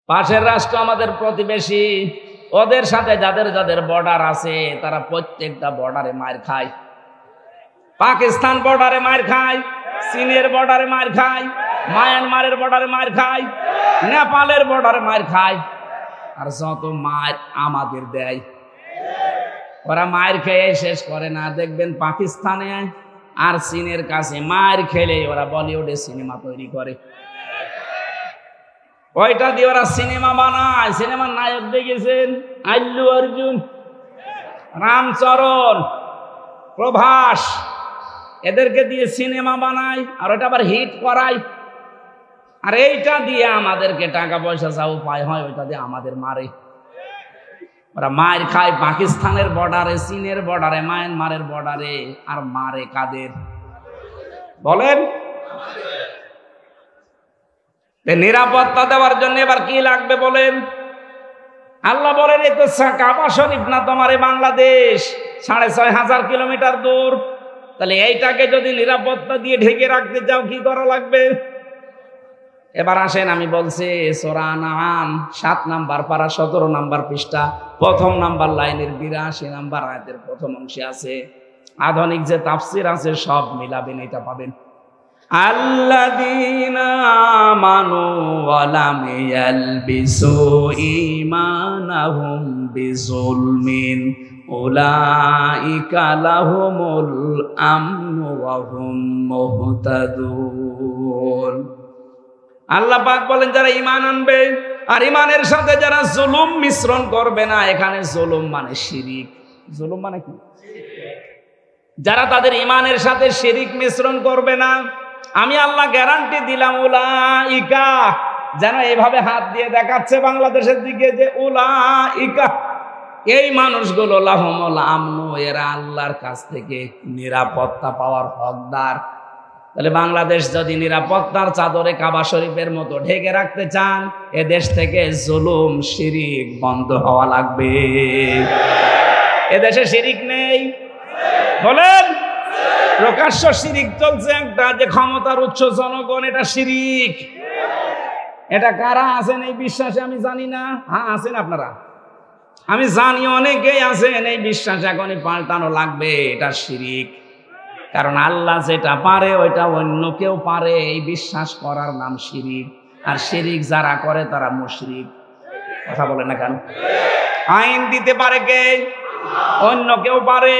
পাশের রাষ্ট্র আমাদের প্রতিবেশী, ওদের সাথে যাদের যাদের বর্ডার আছে তারা প্রত্যেকটা বর্ডারে মার খায়। পাকিস্তান বর্ডারে মার খায়, চীনের বর্ডারে মার খায়, মায়ানমারের বর্ডারে মার খায়, নেপালের বর্ডারে মার খায়। আর যত মার আমাদের দেয়, ওরা মার খেয়ে শেষ করে না। দেখবেন পাকিস্তানে আর চীনের কাছে মার খেলে ওরা বলিউডে সিনেমা তৈরি করে, ওইটা দিয়ে ওরা সিনেমা বানায়। সিনেমার নায়ক দেখেছেন? আল্লু অর্জুন, রামচরণ, প্রভাস, এদেরকে দিয়ে সিনেমা বানায় আর ওটা আবার হিট করায়। আর এইটা দিয়ে আমাদেরকে টাকা পয়সা যা উপায় হয় ওইটা দিয়ে আমাদের মারে। ওরা মার খায় পাকিস্তানের বর্ডারে, চীনের বর্ডারে, মায়ানমারের বর্ডারে। আর মারে কাদের বলেন? নিরাপত্তা দেওয়ার জন্য এবার কি লাগবে বলেন? আল্লাহ বলেন এই তো কাবা শরীফ না তোমার বাংলাদেশ 6,500 কিলোমিটার দূর। তাহলে এইটাকে যদি নিরাপত্তা দিয়ে ঢেকে রাখতে চাও কি করা লাগবে? এবার আসেন, আমি বলছি সূরা আনআম 7 নাম্বার পারা 17 নাম্বার পৃষ্ঠা, প্রথম নাম্বার লাইনের 82 নাম্বার আয়াতের প্রথম অংশে আছে। আধুনিক যে তাফসির আছে সব মিলাবেন, এটা পাবেন। আল্লাযীনা আমানু ওয়া লাম ইয়ালবিসু ঈমানাহুম বিযুলমিন উলাইকা লাহুমুল আমনু ওয়া হুম মুহতাদুন। আল্লাহ পাক বলেন যারা ঈমান আনবে আর ঈমানের সাথে যারা জুলুম মিশ্রণ করবে না। এখানে জুলুম মানে শিরিক। জুলুম মানে কি? যারা তাদের ঈমানের সাথে শিরিক মিশ্রণ করবে না, আমি আল্লাহ গ্যারান্টি দিলাম উলাইকা, যেন এইভাবে হাত দিয়ে দেখাচ্ছে বাংলাদেশের দিকে যে উলাইকা, এই মানুষগুলো লাহুমুল আমনু, এরা আল্লাহর কাছ থেকে নিরাপত্তা পাওয়ার হকদার। তাহলে বাংলাদেশ যদি নিরাপত্তার চাদরে কাবা শরীফের মতো ঢেকে রাখতে চান, এ দেশ থেকে জুলুম শিরিক বন্ধ হওয়া লাগবে। এদেশে শিরিক নেই বলেন? প্রকাশ্য শিরিক চলছে একটা, যে ক্ষমতার উৎস জনগণ, এটা শিরিক। এটা কারা আছেন এই বিশ্বাসে আমি জানি না। হ্যাঁ আছেন আপনারা, আমি জানি অনেকেই আছেন এই বিশ্বাস এখনই পাল্টানো লাগবে। এটা শিরিক, কারণ আল্লাহ যেটা পারে ওইটা অন্য কেউ পারে, এই বিশ্বাস করার নাম শিরিক। আর শিরিক যারা করে তারা মুশরিক। কথা বলে না কেন? আইন দিতে পারে কে? অন্য কেউ পারে।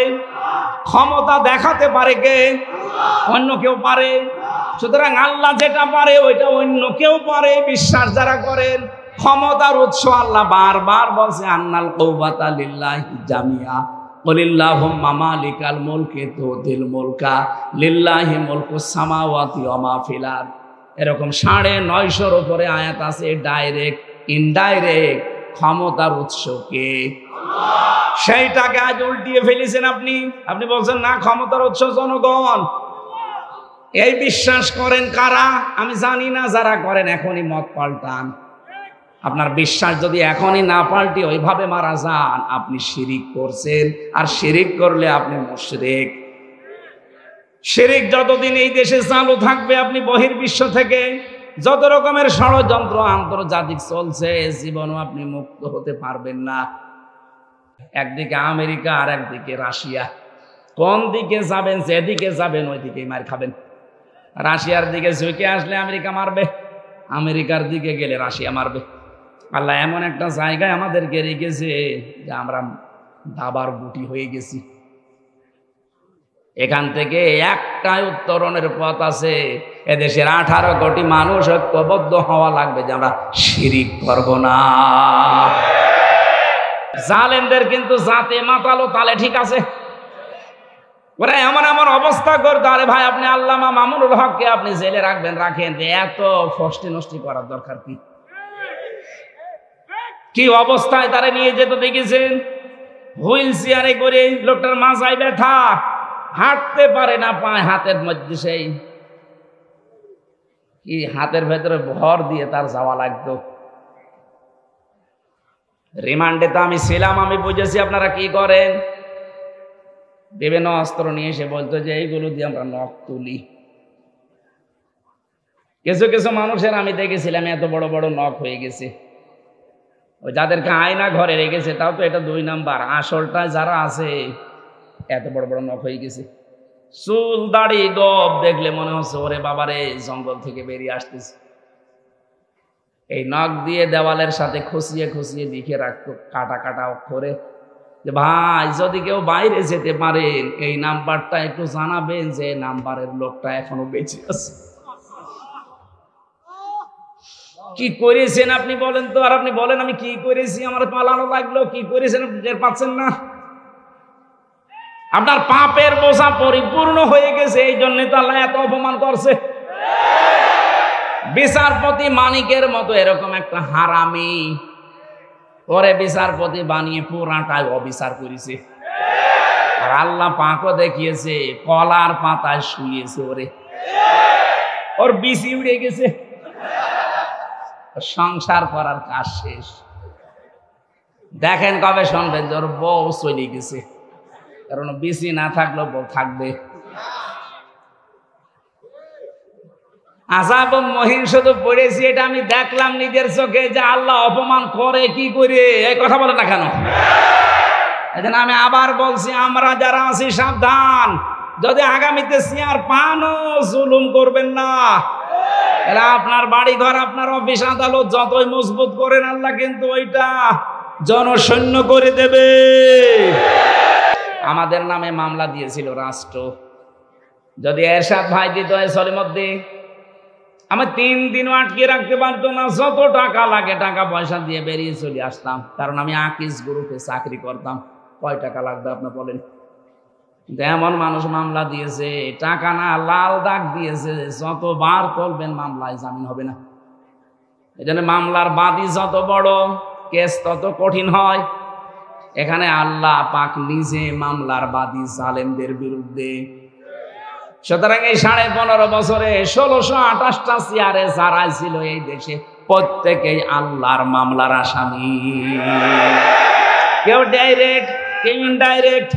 ক্ষমতা দেখাতে পারে কে? অন্য কেউ পারে। সুতরাং আল্লাহ যেটা পারে ওইটা অন্য কেউ পারে। বিশ্বাস যারা করেন, ক্ষমতার উৎস আল্লাহ বারবার বলছে আন্নাল কুওয়াতা লিল্লাহি জামিয়া কুলিল্লাহুম্মা মালিকাল মুলকি তুতিল মুলকা লিল্লাহি মুলকুস সামাওয়াতি ওয়া মা ফিল আরদ। এরকম 950-এর উপরে আয়াত আছে। ডাইরেক্ট ইনডাইরেক্ট ক্ষমতার উৎস কে? সেইটাকে আজ উল্টিয়ে ফেলেছেন আপনি। আপনি বলছেন না ক্ষমতার উৎস জনগণ। এই বিশ্বাস করেন কারা? আমি জানি না। যারা করেন এখনই মত পাল্টান। আপনার বিশ্বাস যদি এখনই না পাল্টে ওইভাবে মারা যান, আপনি শিরিক করছেন। আর শিরিক করলে আপনি মুশরিক। শিরিক যতদিন এই দেশে চালু থাকবে, আপনি বহির্বিশ্ব থেকে যত রকমের ষড়যন্ত্র আন্তর্জাতিক চলছে, জীবনও আপনি মুক্ত হতে পারবেন না। একদিকে আমেরিকা আর একদিকে রাশিয়া। কোন দিকে যাবেন? যেদিকে যাবেন ওই দিকেই মার খাবেন। রাশিয়ার দিকে ঝুঁকে আসলে আমেরিকা মারবে, আমেরিকার দিকে গেলে রাশিয়া মারবে। আল্লাহ এমন একটা জায়গায় আমাদেরকে রেখেছে যে আমরা দাবার গুটি হয়ে গেছি। এখান থেকে একটাই উত্তরণের পথ আছে। এদেশের 18 কোটি মানুষ ঐক্যবদ্ধ হওয়া লাগবে যে আমরা শিরিক করব না। জালেমদের কিন্তু জাতে মাতালো তালে ঠিক আছে। ওরা এমন এমন অবস্থা করতে, আরে ভাই আপনি আল্লামা মামুনুল হককে আপনি জেলে রাখবেন, রাখেন। এত ফষ্টি নষ্টি করার দরকার কি? কি অবস্থায় তারা নিয়ে যেত দেখেছেন? হুইল চেয়ারে করে, লোকটার মাথায় ব্যথা, হাঁটতে পারে না, পায় হাতের মধ্যে সেই কি হাতের ভেতরে ভর দিয়ে তার যাওয়া লাগতো। রিমান্ডে তো আমি ছিলাম, আমি বুঝেছি আপনারা কি করেন। বিভিন্ন অস্ত্র নিয়ে এসে বলতো যে এইগুলো দিয়ে আমরা নখ তুলি। কিছু কিছু মানুষের আমি দেখেছিলাম এত বড় বড় নখ হয়ে গেছে। ওই যাদেরকে আয়না ঘরে রেখেছে তাও তো এটা 2 নাম্বার, আসলটা যারা আছে এত বড় বড় নখ হয়ে গেছে, চুল দাড়ি গব দেখলে মনে হচ্ছে ওরে বাবারে জঙ্গল থেকে বেরিয়ে আসতেছে। এই নখ দিয়ে দেওয়ালের সাথে খুশিয়ে খুশিয়ে লিখে রাখতো কাটা কাটা অক্ষরে যে ভাই যদি কেউ বাইরে যেতে পারেন এই নাম্বারটা একটু জানাবেন যে নাম্বারের লোকটা এখনো বেঁচে আছে। কি করেছেন আপনি বলেন তো? আর আপনি বলেন আমি কি করেছি, আমার পালানো লাগলো, কি করেছেন আপনি টের পাচ্ছেন না? আপনার পাপের বোঝা পরিপূর্ণ হয়ে গেছে, এই জন্য তো আল্লাহ এত অপমান করছে। বিচারপতি মানিকের মতো এরকম একটা হারামি ওরে বিচারপতি বানিয়ে পুরাটাই অবিচার করেছে। আর আল্লাহ পাকও দেখিয়েছে কলার পাতায় শুয়েছে ওরে, ওর বিসি উড়ে গেছে, সংসার করার কাজ শেষ। দেখেন কবে শুনবেন যে ওর বউ চলে গেছে, কারণ বিসি না থাকলেও বউ থাকবে। আযাব মহিন শুধু পড়েছি, এটা আমি দেখলাম নিজের চোখে যে আল্লাহ অপমান করে কি করে, এই কথা বলে না কেন? এজন্য আমি আবার বলছি, আমরা যারা আছি সাবধান, যদি আগামীতে চেয়ার পানও জুলুম করবেন না। তাহলে আপনার বাড়ি ঘর, আপনার অফিস আদালত যতই মজবুত করেন আল্লাহ কিন্তু ওইটা জনশূন্য করে দেবে। আমাদের নামে মামলা দিয়েছিল রাষ্ট্র, যদি এরশাদ ভাই দিত সলিমদ্দি আমি 3 দিনও আটকে রাখতে পারতো না, যত টাকা লাগে টাকা পয়সা দিয়ে বেরিয়ে চলে আসতাম, কারণ আমি আকিস গ্রুপে চাকরি করতাম। কয় টাকা লাগবে আপনি বলেন? এমন মানুষ মামলা দিয়েছে, টাকা না লাল দাগ দিয়েছে, যতবার তুলবেন মামলায় জামিন হবে না। এই জন্য মামলার বাদী যত বড় কেস তত কঠিন হয়। এখানে আল্লাহ পাক নিজে মামলার বাদী জালেমদের বিরুদ্ধে। সুতরাং এই 15.5 বছরে 1628টা চেয়ারে যারা ছিল এই দেশে প্রত্যেকেই আল্লাহর মামলার আসামি, কেউ ডাইরেক্ট কেউ ইনডাইরেক্ট,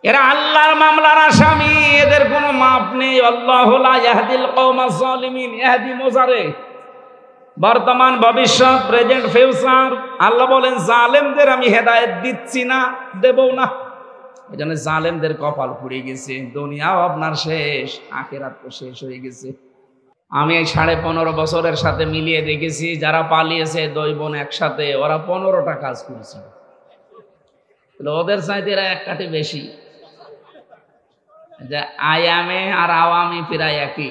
এরা আল্লাহর মামলার আসামি, এদের কোনো মাপ নেই। আল্লাহু লা ইয়াহদিল কওমাজ জালিমিন, ইয়াহদি মুজারে, বর্তমান ভবিষ্যৎ প্রেজেন্ট ফিউচার। আল্লাহ বলেন জালেমদের আমি হেদায়েত দিচ্ছি না, দেবও না। এই জন্য জালেমদের কপাল পুড়ে গেছে, দুনিয়াও আপনার শেষ, আখিরাত তো শেষ হয়ে গেছে। আমি এই 15.5 বছরের সাথে মিলিয়ে দেখেছি যারা পালিয়েছে 2 বোন একসাথে, ওরা 15টা কাজ করেছে। ওদের চাইতে এরা 1 কাঠি বেশি। যে আয়ামে আর আওয়ামী প্রায় একই।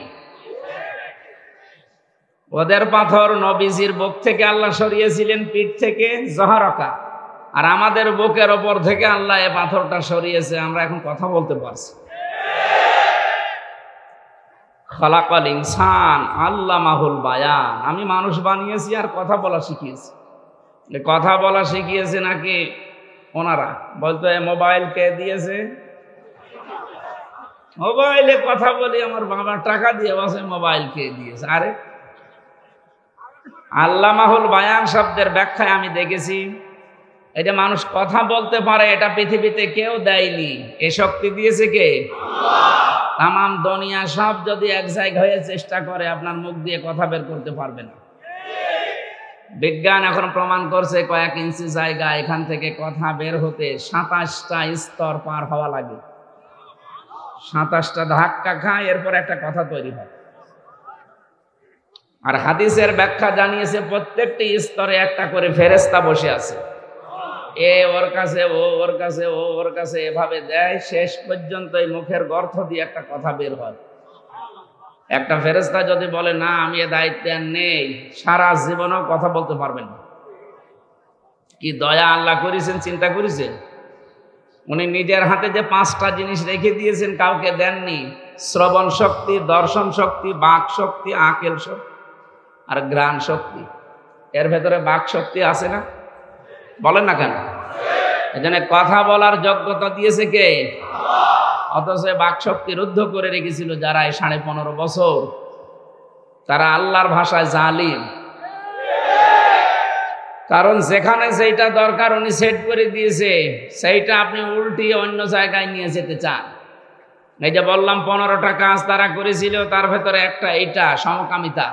ওদের পাথর নবীজির বুক থেকে আল্লাহ সরিয়েছিলেন, পিঠ থেকে জহরকা, আর আমাদের বুকের ওপর থেকে আল্লাহ এ পাথরটা সরিয়েছে, আমরা এখন কথা বলতে পারছি। খালাকাল ইনসান আল্লামাহুল বায়ান, আমি মানুষ বানিয়েছি আর কথা বলা শিখিয়েছি। কথা বলা শিখিয়েছে নাকি ওনারা? বলতো মোবাইল কে দিয়েছে? মোবাইলে কথা বলি, আমার বাবা টাকা দিয়ে বসে মোবাইল কে দিয়েছে। আরে আল্লামাহুল বায়ান শব্দের ব্যাখ্যায় আমি দেখেছি এই যে মানুষ কথা বলতে পারে, এটা পৃথিবীতে কেউ দেয়নি, এ শক্তি দিয়েছে কে? তামাম দুনিয়া সব যদি এক জায়গায় হয়ে চেষ্টা করে আপনার মুখ দিয়ে কথা বের করতে পারবে না। বিজ্ঞান এখন প্রমাণ করছে কয়েক ইঞ্চি জায়গা এখান থেকে কথা বের হতে 27টা স্তর পার হওয়া লাগে। 27টা ধাক্কা খায়, এরপর একটা কথা তৈরি হয়। আর হাদিসের ব্যাখ্যা জানিয়েছে প্রত্যেকটি স্তরে একটা করে ফেরেশতা বসে আছে, এ ওর কাছে, ও ওর কাছে, ও ওর কাছে, এভাবে দেয়, শেষ পর্যন্ত এই মুখের গর্ত দিয়ে একটা কথা বের হয়। একটা ফেরেশতা যদি বলে না আমি এ দায়িত্বে আর নেই, সারা জীবনও কথা বলতে পারবেন না। কি দয়া আল্লাহ করেছেন, চিন্তা করেছেন? উনি নিজের হাতে যে 5টা জিনিস রেখে দিয়েছেন, কাউকে দেননি। শ্রবণ শক্তি, দর্শন শক্তি, বাক শক্তি, আকেল শক্তি আর ঘ্রাণ শক্তি। এর ভেতরে বাক শক্তি আছে না? বলেন না কেন? এজন্য কথা বলার যোগ্যতা দিয়েছে কে? অথচ বাক শক্তি রুদ্ধ করে রেখেছিল যারা এই 15.5 বছর, তারা আল্লাহর ভাষায় জালিম। কারণ যেখানে যেটা দরকার উনি সেট করে দিয়েছে, সেইটা আপনি উল্টিয়ে অন্য জায়গায় নিয়ে যেতে চান। এই যে বললাম 15টা কাজ তারা করেছিল, তার ভেতরে একটা এইটা সমকামিতা।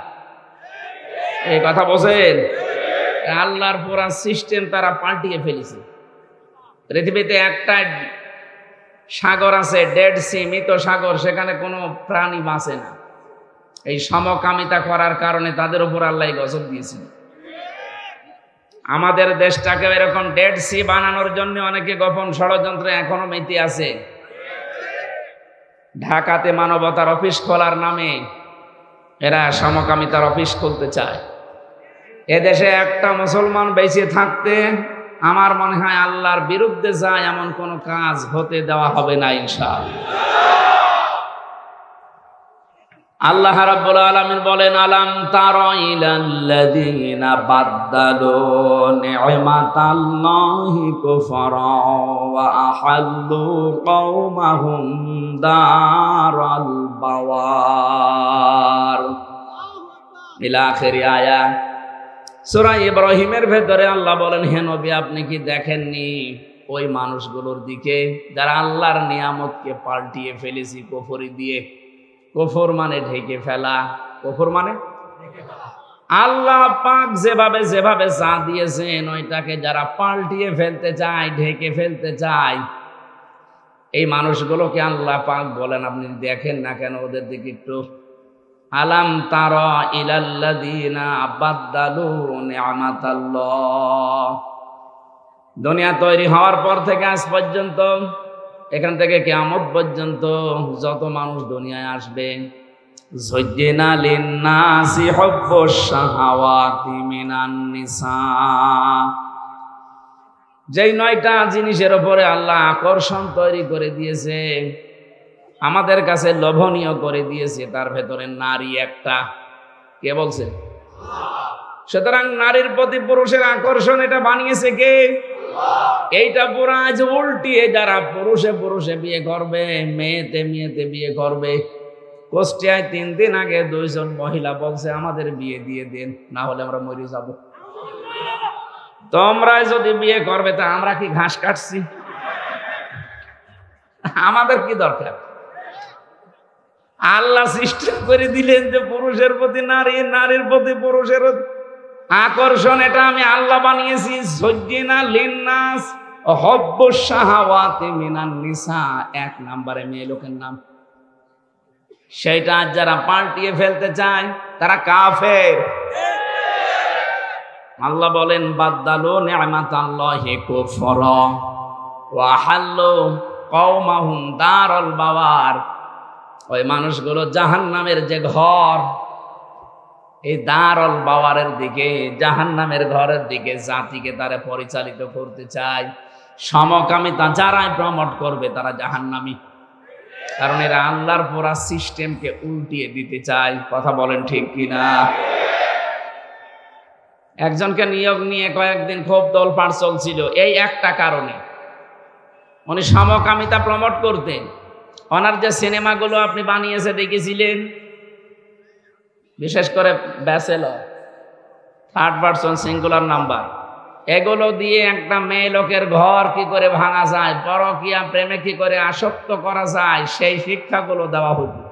এই কথা বলছেন? আল্লাহর পুরা সিস্টেম তারা পাল্টিয়ে ফেলেছে। পৃথিবীতে একটা সাগর আছে, ডেড সি, মৃত সাগর, সেখানে কোনো প্রাণী বাঁচে না। এই সমকামিতা করার কারণে তাদের উপর আল্লাহ গজব দিয়েছিল। আমাদের দেশটাকে এরকম ডেড সি বানানোর জন্য অনেকে গোপন ষড়যন্ত্র এখনো মেতে আছে। ঢাকাতে মানবতার অফিস খোলার নামে এরা সমকামিতার অফিস খুলতে চায়। এদেশে একটা মুসলমান বেঁচে থাকতে আমার মনে হয় আল্লাহর বিরুদ্ধে যায় এমন কোন কাজ হতে দেওয়া হবে না ইনশাআল্লাহ। আল্লাহ রাব্বুল আলামিন বলেন, আলাম তারা ইলাল্লাযীনা বাদদালু নি'মাতাল্লাহি কুফরা ওয়া আহাল্লু কওমাহুম দারাল বাওয়ার ইলা আখিরি আয়াত। সূরা ইব্রাহিমের ভেতরে আল্লাহ বলেন, হে নবী আপনি কি দেখেননি ওই মানুষগুলোর দিকে যারা আল্লাহর নিয়ামতকে পাল্টিয়ে ফেলেছি কুফরি দিয়ে। কুফর মানে ঢেকে ফেলা, কুফর মানে আল্লাহ পাক যেভাবে যেভাবে যা দিয়েছেন ওইটাকে যারা পাল্টিয়ে ফেলতে চায়, ঢেকে ফেলতে চায়, এই মানুষগুলোকে আল্লাহ পাক বলেন আপনি দেখেন না কেন ওদের দিকে একটু। আলাম তারা ইলাল্লাযীনা বাদদালু নি'মাতাল্লাহ। দুনিয়া তৈরি হওয়ার পর থেকে আজ পর্যন্ত, এখান থেকে কিয়ামত পর্যন্ত যত মানুষ দুনিয়ায় আসবে, যুজ্জিনা লিন-নাসি হুব্বুশ শাহাওয়াতি মিনান নিসা, যেই 9টা জিনিসের উপরে আল্লাহ আকর্ষণ তৈরি করে দিয়েছে, আমাদের কাছে লোভনীয় করে দিয়েছে, তার ভেতরে নারী একটা। কে বলছে? সুতরাং নারীর প্রতি পুরুষের আকর্ষণ এটা বানিয়েছে কে? এইটা পুরো আজ উল্টিয়ে যারা পুরুষে পুরুষে বিয়ে করবে, মেয়েতে মেয়েতে বিয়ে করবে। কুষ্টিয়ায় 3 দিন আগে 2 জন মহিলা বলছে আমাদের বিয়ে দিয়ে দেন, না হলে আমরা মরে যাব। তোমরা যদি বিয়ে করবে তা আমরা কি ঘাস কাটছি? আমাদের কি দরকার? আল্লাহ সিস্টেম করে দিলেন যে পুরুষের প্রতি নারী, নারীর প্রতি পুরুষের আকর্ষণ, এটা আমি আল্লাহ বানিয়েছি। যুজ্জিনা লিন-নাস হুব্বুশ শাহাওয়াতি মিনান নিসা, 1 নম্বরে মেয়ে লোকের নাম। সেটা যারা পাল্টিয়ে ফেলতে চায় তারা কাফের। আল্লাহ বলেন বাদদালু নি'মাতাল্লাহি কুফরা ওয়া হাল্লু কওমাহুম দারাল বাওয়ার। ওই মানুষগুলো জাহান্নামের যে ঘর, এই দারুল বাওয়ারের দিকে, জাহান্নামের ঘরের দিকে জাতিকে তারা পরিচালিত করতে চায়। সমকামিতা যারাই প্রমোট করবে তারা জাহান্নামী, কারণ এরা আল্লাহর পুরা সিস্টেমকে উল্টিয়ে দিতে চায়। কথা বলেন ঠিক কিনা? একজনকে নিয়োগ নিয়ে কয়েকদিন খুব দোলপাড় চলছিল এই একটা কারণে, উনি সমকামিতা প্রমোট করতেন। ওনার যে সিনেমাগুলো আপনি বানিয়েছে দেখেছিলেন, বিশেষ করে bachelor, 3rd person singular number, এগুলো দিয়ে একটা মেয়ে লোকের ঘর কি করে ভাঙা যায়, পরকীয়া প্রেমে কি করে আসক্ত করা যায়, সেই শিক্ষাগুলো দেওয়া হতো।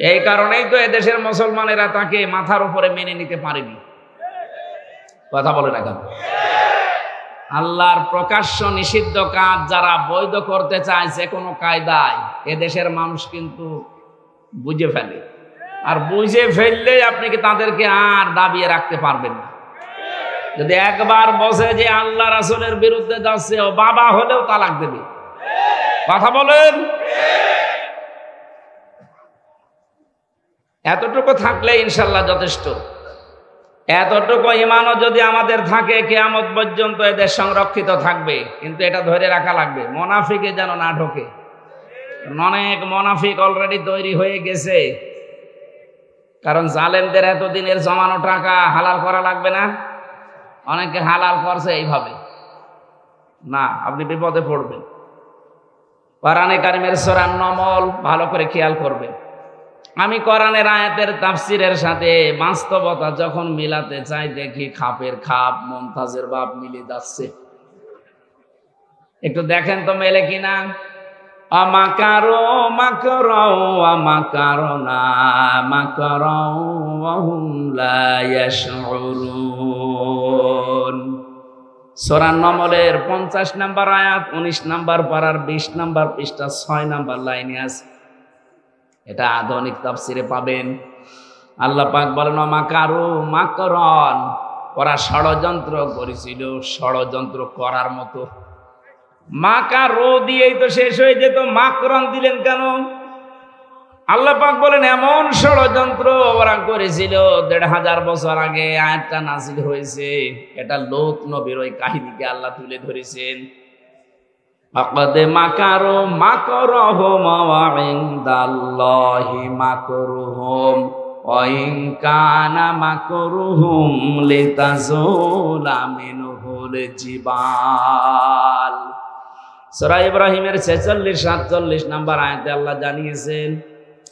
এই কারণেই তো এদেশের মুসলমানেরা তাকে মাথার উপরে মেনে নিতে পারেনি। কথা বলে না কেন? আল্লাহর প্রকাশ্য নিষিদ্ধ কাজ যারা বৈধ করতে চায় যে কোনো কায়দায়, এদেশের মানুষ কিন্তু বুঝে ফেলে। আর বুঝে ফেললে আপনি কি তাদেরকে আর দাবিয়ে রাখতে পারবেন না। যদি একবার বসে যে আল্লাহ রাসূলের বিরুদ্ধে যাচ্ছে, ও বাবা হলেও তালাক দেবে। কথা বলেন। এতটুকু থাকলে ইনশাল্লাহ যথেষ্ট। এতটুকু ঈমানও যদি আমাদের থাকে, কিয়ামত পর্যন্ত এদের সংরক্ষিত থাকবে। কিন্তু এটা ধরে রাখা লাগবে, মুনাফিকে যেন না ঢোকে। অনেক মুনাফিক অলরেডি তৈরি হয়ে গেছে, কারণ জালেমদের এতদিনের জমানো টাকা হালাল করা লাগবে না। অনেকে হালাল করছে এইভাবে, না আপনি বিপদে পড়বেন। কোরআনে কারিমের সূরা নমল ভালো করে খেয়াল করবেন। আমি কোরআনের আয়াতের তাফসিরের সাথে বাস্তবতা যখন মিলাতে চাই, দেখি খাপের খাপ মুমতাজের বাপ মিলে যাচ্ছে। একটু দেখেন তো মেলে কিনা। আমাকারো মাকরাও আমাকারনা মাকরাও ওয়া হুম লা ইয়াশউরুন। সূরা নমলের 50 নম্বর আয়াত, 19 নম্বর পারার 20 নম্বর পৃষ্ঠা 6 নম্বর লাইনে আছে। এটা আধুনিক তাফসিরে পাবেন। আল্লাহ পাক বলেন, মাকারু মাকরান, ওরা ষড়যন্ত্র করেছিল ষড়যন্ত্র করার মতো। মাকারু দিয়েই তো শেষ হয়ে যেত, মাকরান দিলেন কেন? আল্লাহ পাক বলেন এমন ষড়যন্ত্র ওরা করেছিল 1500 বছর আগে আয়াতটা নাযিল হয়েছে। এটা লূত নবীর ওই কাহিনীকে আল্লাহ তুলে ধরেছেন। আকাদ মাকারু মাকরহুম ওয়া ইনদাল্লাহি মাকরুহুম ওয়া ইন কানা মাকরুহুম লিতাযুলা মিনহুল জিবাল। সূরা ইব্রাহিমের 46-47 নম্বর আয়াতে আল্লাহ জানিয়েছেন,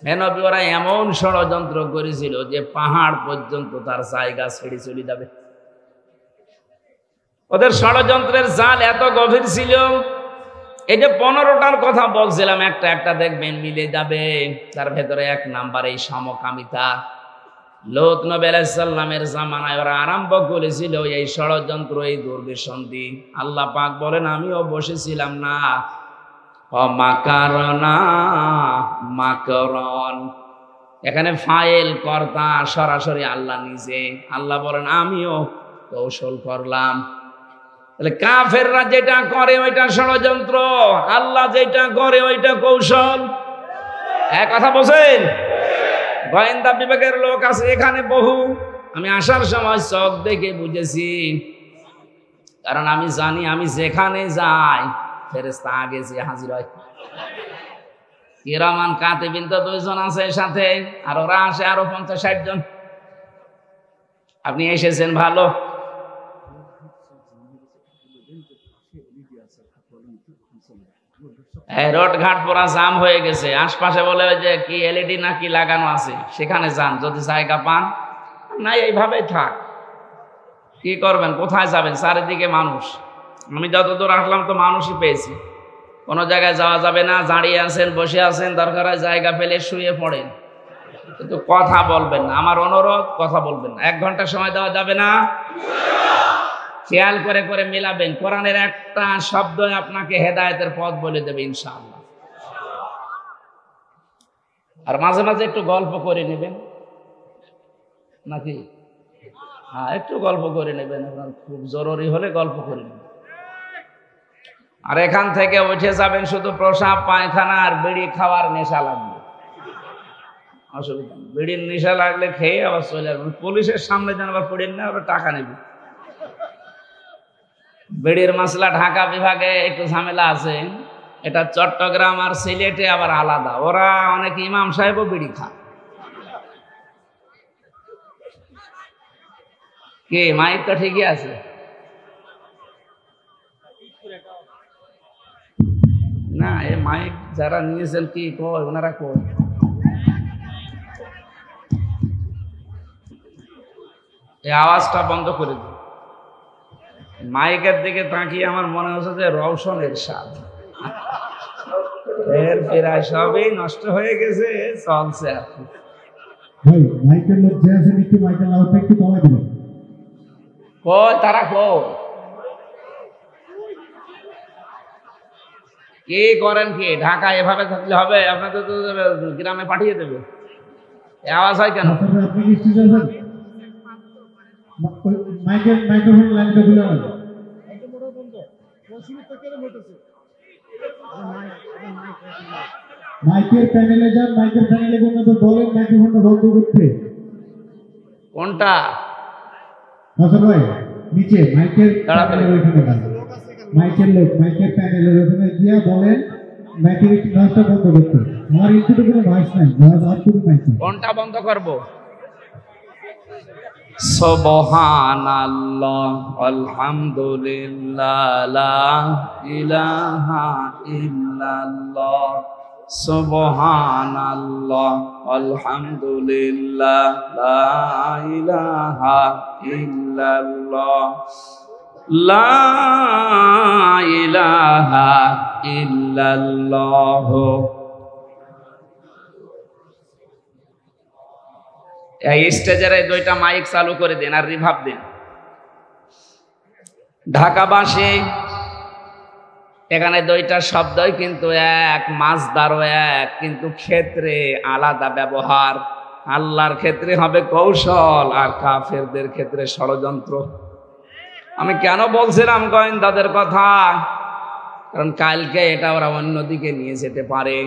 হে নবী, ওরা এমন ষড়যন্ত্র করেছিল যে পাহাড় পর্যন্ত তার জায়গা ছেড়ে চলে যাবে। ওদের ষড়যন্ত্রের জাল এত গভীর ছিল। এই যে 15টার কথা বলছিলাম, একটা একটা দেখবেন মিলে যাবে। তার ভেতরে 1 নাম্বার এই সমকামিতা। লূত নবী আলাইহিস সালামের জামানায় ওরা আরম্ভ করেছিল এই ষড়যন্ত্র, এই দুর্বিসন্ধি। আল্লাহ পাক বলেন, আমিও বসেছিলাম না। মাকারনা মাকরন, এখানে ফাইল কর্তা সরাসরি আল্লাহ নিজে। আল্লাহ বলেন আমিও কৌশল করলাম। তাহলে কাফেররা যেটা করে ওইটা ষড়যন্ত্র, আল্লাহ যেটা করে ওইটা কৌশল। এক কথা বলছেন? গোয়েন্দা বিভাগের লোক আছে এখানে বহু। আমি আসার সময় চোখ দেখে বুঝেছি, কারণ আমি জানি আমি যেখানে যাই ফেরেশতা আগে যে হাজির হয়। কিরামান কাতিবিন তো 2 জন আছে সাথে, আর ওরা আসে আরো 50-60 জন। আপনি এসেছেন ভালো। রোড ঘাট পুরা জাম হয়ে গেছে, আশপাশে বলে যে কি এলইডি না কি লাগানো আছে, সেখানে যান যদি জায়গা পান। না এইভাবেই থাক, কি করবেন, কোথায় যাবেন? চারিদিকে মানুষ। আমি যতদূর আসলাম তো মানুষই পেয়েছি। কোনো জায়গায় যাওয়া যাবে না, দাঁড়িয়ে আছেন, বসে আছেন, দরকার হয় জায়গা পেলে শুয়ে পড়েন, কিন্তু কথা বলবেন না। আমার অনুরোধ, কথা বলবেন না। 1 ঘন্টা সময় দেওয়া যাবে না। খেয়াল করে করে মিলাবেন। কোরআনের একটা শব্দ আপনাকে হেদায়েতের পথ বলে দেবে ইনশাআল্লাহ। আর মাঝে মাঝে একটু গল্প করে নেবেন নাকি? হ্যাঁ, একটু গল্প করে নেবেন, খুব জরুরি হলে গল্প করে নেবেন। আর এখান থেকে উঠে যাবেন শুধু প্রসাব পায়খানা আর বিড়ি খাওয়ার নেশা লাগবে, অসুবিধা নেই। বিড়ির নেশা লাগলে খেয়ে আবার চলে আসবেন। পুলিশের সামনে যেন আবার পড়েন না, ওরা টাকা নেবে। বিড়ির মাসলা ঢাকা বিভাগে একটু ঝামেলা আছে, এটা চট্টগ্রাম আর সিলেটে আবার আলাদা। ওরা অনেক ইমাম সাহেবও বিড়ি খায়। কি মাইক তো ঠিকই আছে না? এই মাইক যারা নিয়েছেন কি কয় ওনারা কয়? এই আওয়াজটা বন্ধ করে দিন। মাইকের দিকে তাকিয়ে আমার মনে হচ্ছে যে রওশনের স্বাদ এর প্রায় সবই নষ্ট হয়ে গেছে, চলছে আর কি। ভাই মাইকের লোক যে আছে একটু মাইকের লাউডটা একটু কমাই দিবেন। কই তারা কই? কি করেন কি? ঢাকা এভাবে থাকলে হবে? আপনাদের তো গ্রামে পাঠিয়ে দেবে। আওয়াজ হয় কেন? আপনি কি স্টেজ আছেন? মাইক্রোফোন লাইনটা খুলে নেন। মাইকের প্যানেলে যান, মাইকের প্যানেলে কোনো তো বলেন মাইক্রোফোনটা বন্ধ করতে। কোনটা? হাসান ভাই নিচে মাইকের প্যানেলের ওইখানে যান। মাইকের লোক মাইকের প্যানেলের ওখানে গিয়া বলেন মাইকের নয়টা বন্ধ করতে। আমার ইনপুটে কোনো ভয়েস নাই, ভয়েস আউটপুট মাইকে। কোনটা বন্ধ করব? সুবহানাল্লাহ আলহামদুলিল্লাহ লা ইলাহা ইল্লাল্লাহ। সুবহানাল্লাহ আলহামদুলিল্লাহ লা ইলাহা ইল্লাল্লাহ লা ইলাহা ইল্লাল্লাহ। এই স্টেজের 2টা মাইক চালু করে দেন আর রিভাব দেন। ঢাকাবাসী এখানে দুইটা শব্দই কিন্তু এক, মাজদারও এক, কিন্তু ক্ষেত্রে আলাদা ব্যবহার। আল্লাহর ক্ষেত্রে হবে কৌশল, আর কাফেরদের ক্ষেত্রে ষড়যন্ত্র। আমি কেন বলছিলাম গোয়েন্দাদের কথা? কারণ কালকে এটা ওরা অন্যদিকে নিয়ে যেতে পারে।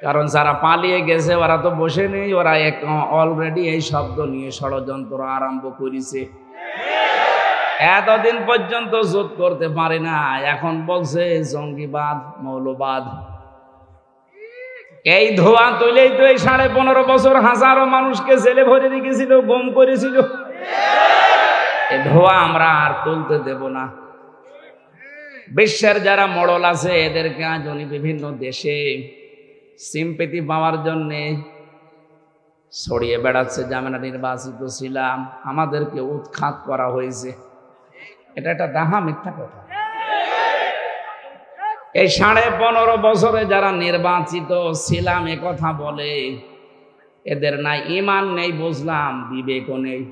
কারণ যারা পালিয়ে গেছে ওরা তো বসে নেই, ওরা অলরেডি এই শব্দ নিয়ে ষড়যন্ত্র আরম্ভ করেছে। এতদিন পর্যন্ত জোট করতে পারে না, এখন বলছে জঙ্গিবাদ, মৌলবাদ। এই ধোঁয়া তুলেই তো এই 15.5 বছর হাজারো মানুষকে জেলে ভরে রেখেছিল, গুম করেছিল। এই ধোঁয়া আমরা আর তুলতে দেব না। বিশ্বের যারা মডল আছে এদেরকে আজ উনি বিভিন্ন দেশে সিম্পেথি পাওয়ার জন্য ছড়িয়ে বেড়াচ্ছে যে আমরা নির্বাচিত ছিলাম, আমাদেরকে উৎখাত করা হয়েছে। এটা একটা ডাহা মিথ্যা কথা। এই 15.5 বছরে যারা নির্বাচিত ছিলাম এ কথা বলে, এদের নাই ঈমান নেই বুঝলাম, বিবেকও নেই।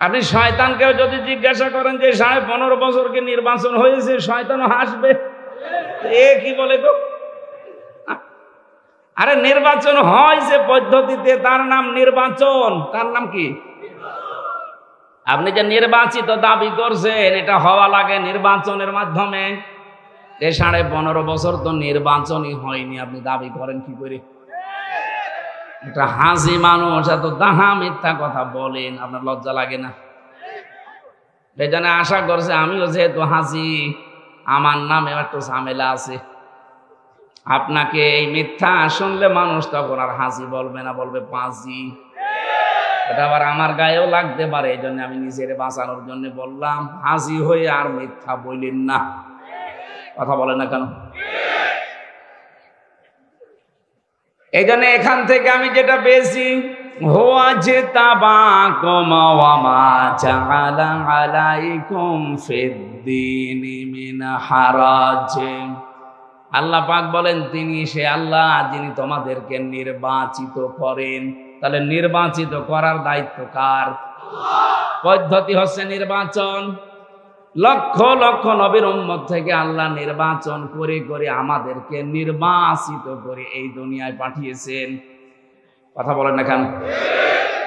আপনি শয়তানকেও যদি জিজ্ঞাসা করেন যে 15.5 বছরকে নির্বাচন হয়েছে, শয়তানও হাসবে। এ কি বলে গো? আরে নির্বাচন হয় যে পদ্ধতিতে, তার নাম নির্বাচন। তার নাম কি? আপনি যে নির্বাচিত দাবি করছেন, এটা হওয়া লাগে নির্বাচনের মাধ্যমে। 15.5 বছর তো নির্বাচনই হয়নি, আপনি দাবি করেন কি করে? এটা হাসি মানুষ, এত দাহা মিথ্যা কথা বলেন, আপনার লজ্জা লাগে না? এই জন্য আশা করছে আমিও যেহেতু হাসি, আমার নামে একটু ঝামেলা আছে। আপনাকে এই মিথ্যা শুনলে মানুষ তখন আর হাসি বলবে না, বলবে পাঁচি। এটা আবার আমার গায়েও লাগতে পারে, এই জন্য আমি নিজের বাঁচানোর জন্য বললাম হাসি হয়ে আর মিথ্যা বললেন না। কথা বলেন না কেন? এই জন্য এখান থেকে আমি যেটা পেয়েছি, হুয়া জিতাবাকুম ওয়া মা জাআলা আলাইকুম ফিদ-দীনি মিন হারাজ। আল্লাহ পাক বলেন তিনি সে আল্লাহ যিনি তোমাদেরকে নির্বাচিত করেন। তাহলে নির্বাচিত করার দায়িত্ব কার? পদ্ধতি হচ্ছে নির্বাচন। লক্ষ লক্ষ নবীর উম্মত থেকে আল্লাহ নির্বাচন করে করে আমাদেরকে নির্বাচিত করে এই দুনিয়ায় পাঠিয়েছেন। কথা বলেন না কেন?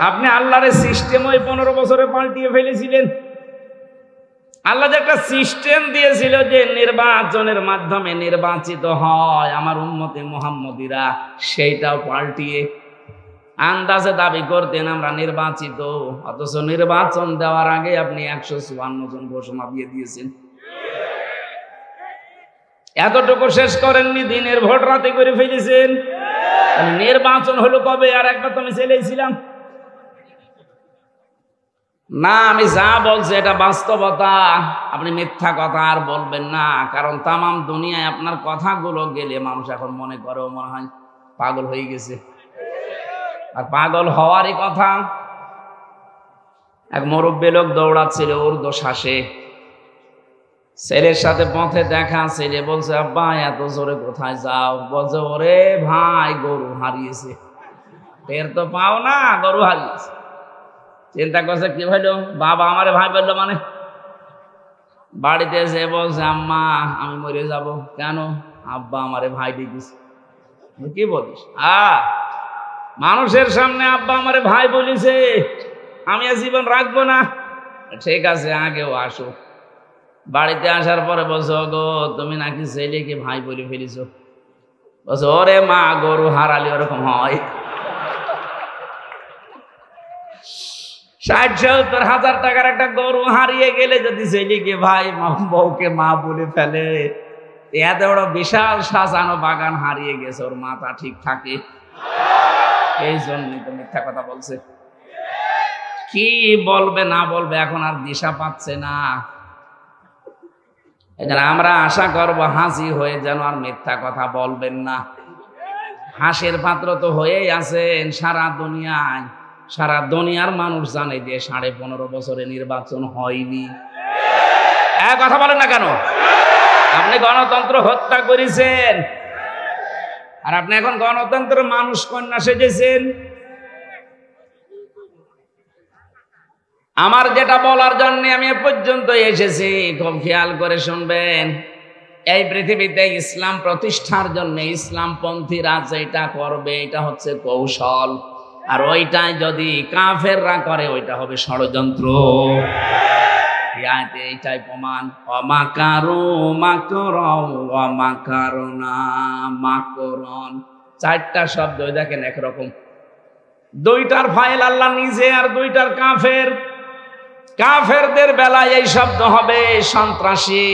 আপনি আল্লাহর সিস্টেম ওই 15 বছরে পাল্টিয়ে ফেলেছিলেন। আল্লাহ যে একটা সিস্টেম দিয়েছিল যে নির্বাচনের মাধ্যমে নির্বাচিত হয় আমার উম্মতে মুহাম্মদীরা, সেইটাও পাল্টিয়ে আন্দাজে দাবি করতেন আমরা নির্বাচিত, অথচ নির্বাচন দেওয়ার আগে আপনি 154 জন ঘোষণা দিয়ে দিয়েছেন। এতটুকু শেষ করেননি, দিনের ভোট রাতে করে ফেলেছেন। নির্বাচন হলো কবে? আর একবার তো আমি ছেলেছিলাম না। আমি যা বলছি এটা বাস্তবতা, আপনি মিথ্যা কথা আর বলবেন না। কারণ তামাম দুনিয়ায় আপনার কথাগুলো গেলে মানুষ এখন মনে করে মনে হয় পাগল হয়ে গেছে। আর পাগল হওয়ারই কথা। এক মুরব্বী লোক দৌড়াচ্ছিল উর্দু শ্বাসে, ছেলের সাথে পথে দেখা, ছেলে বলছে আব্বা এত জোরে কোথায় যাও? বলছে ওরে ভাই গরু হারিয়েছে। টের তো পাও না, গরু হারিয়েছে। চিন্তা করছে কি ভাইলো, বাবা আমারে ভাই বললো মানে? বাড়িতে এসে বলছে আম্মা আমি মরে যাব। কেন? আব্বা আমারে ভাই ডেকেছে। কি বলিস? মানুষের সামনে আব্বা আমারে ভাই বলিছে, আমি আর জীবন রাখবো না। ঠিক আছে আগেও আসো। বাড়িতে আসার পরে বলছো গো তুমি নাকি ছেলেকে ভাই বলে ফেলিস। বলছো ওরে মা গরু হারালি ওরকম হয়। 60-70 হাজার টাকার একটা গরু হারিয়ে গেলে যদি ছেলেকে ভাই বউকে মা বলে ফেলে, এত বড় বিশাল সাজানো বাগান হারিয়ে গেছে, ওর মাথা ঠিক থাকে? এই জন্যই তো মিথ্যা কথা বলছে। কি বলবে না বলবে এখন আর দিশা পাচ্ছে না। এই জন্য আমরা আশা করবো হাসি হয়ে যেন আর মিথ্যা কথা বলবেন না। হাসির পাত্র তো হয়েই আছেন সারা দুনিয়ায়। সারা দুনিয়ার মানুষ জানে যে 15.5 বছরে নির্বাচন হয়নি। কথা বলেন না কেন? আপনি গণতন্ত্র হত্যা করেছেন, আর আপনি এখন গণতন্ত্র মানুষ কন্যা সেজেছেন। আমার যেটা বলার জন্য আমি এ পর্যন্ত এসেছি, খুব খেয়াল করে শুনবেন। এই পৃথিবীতে ইসলাম প্রতিষ্ঠার জন্য ইসলামপন্থীরা যেটা করবে এটা হচ্ছে কৌশল, আর ওইটাই যদি কাফেররা করে ওইটা হবে ষড়যন্ত্র। এইটাই প্রমাণ। অমাকারু মাকরন অমাকারনা মাকরন, চারটা শব্দ দেখেন একরকম। দুইটার ফাইল আল্লাহ নিজে আর দুইটার কাফের। কাফেরদের বেলায় এই শব্দ হবে সন্ত্রাসী,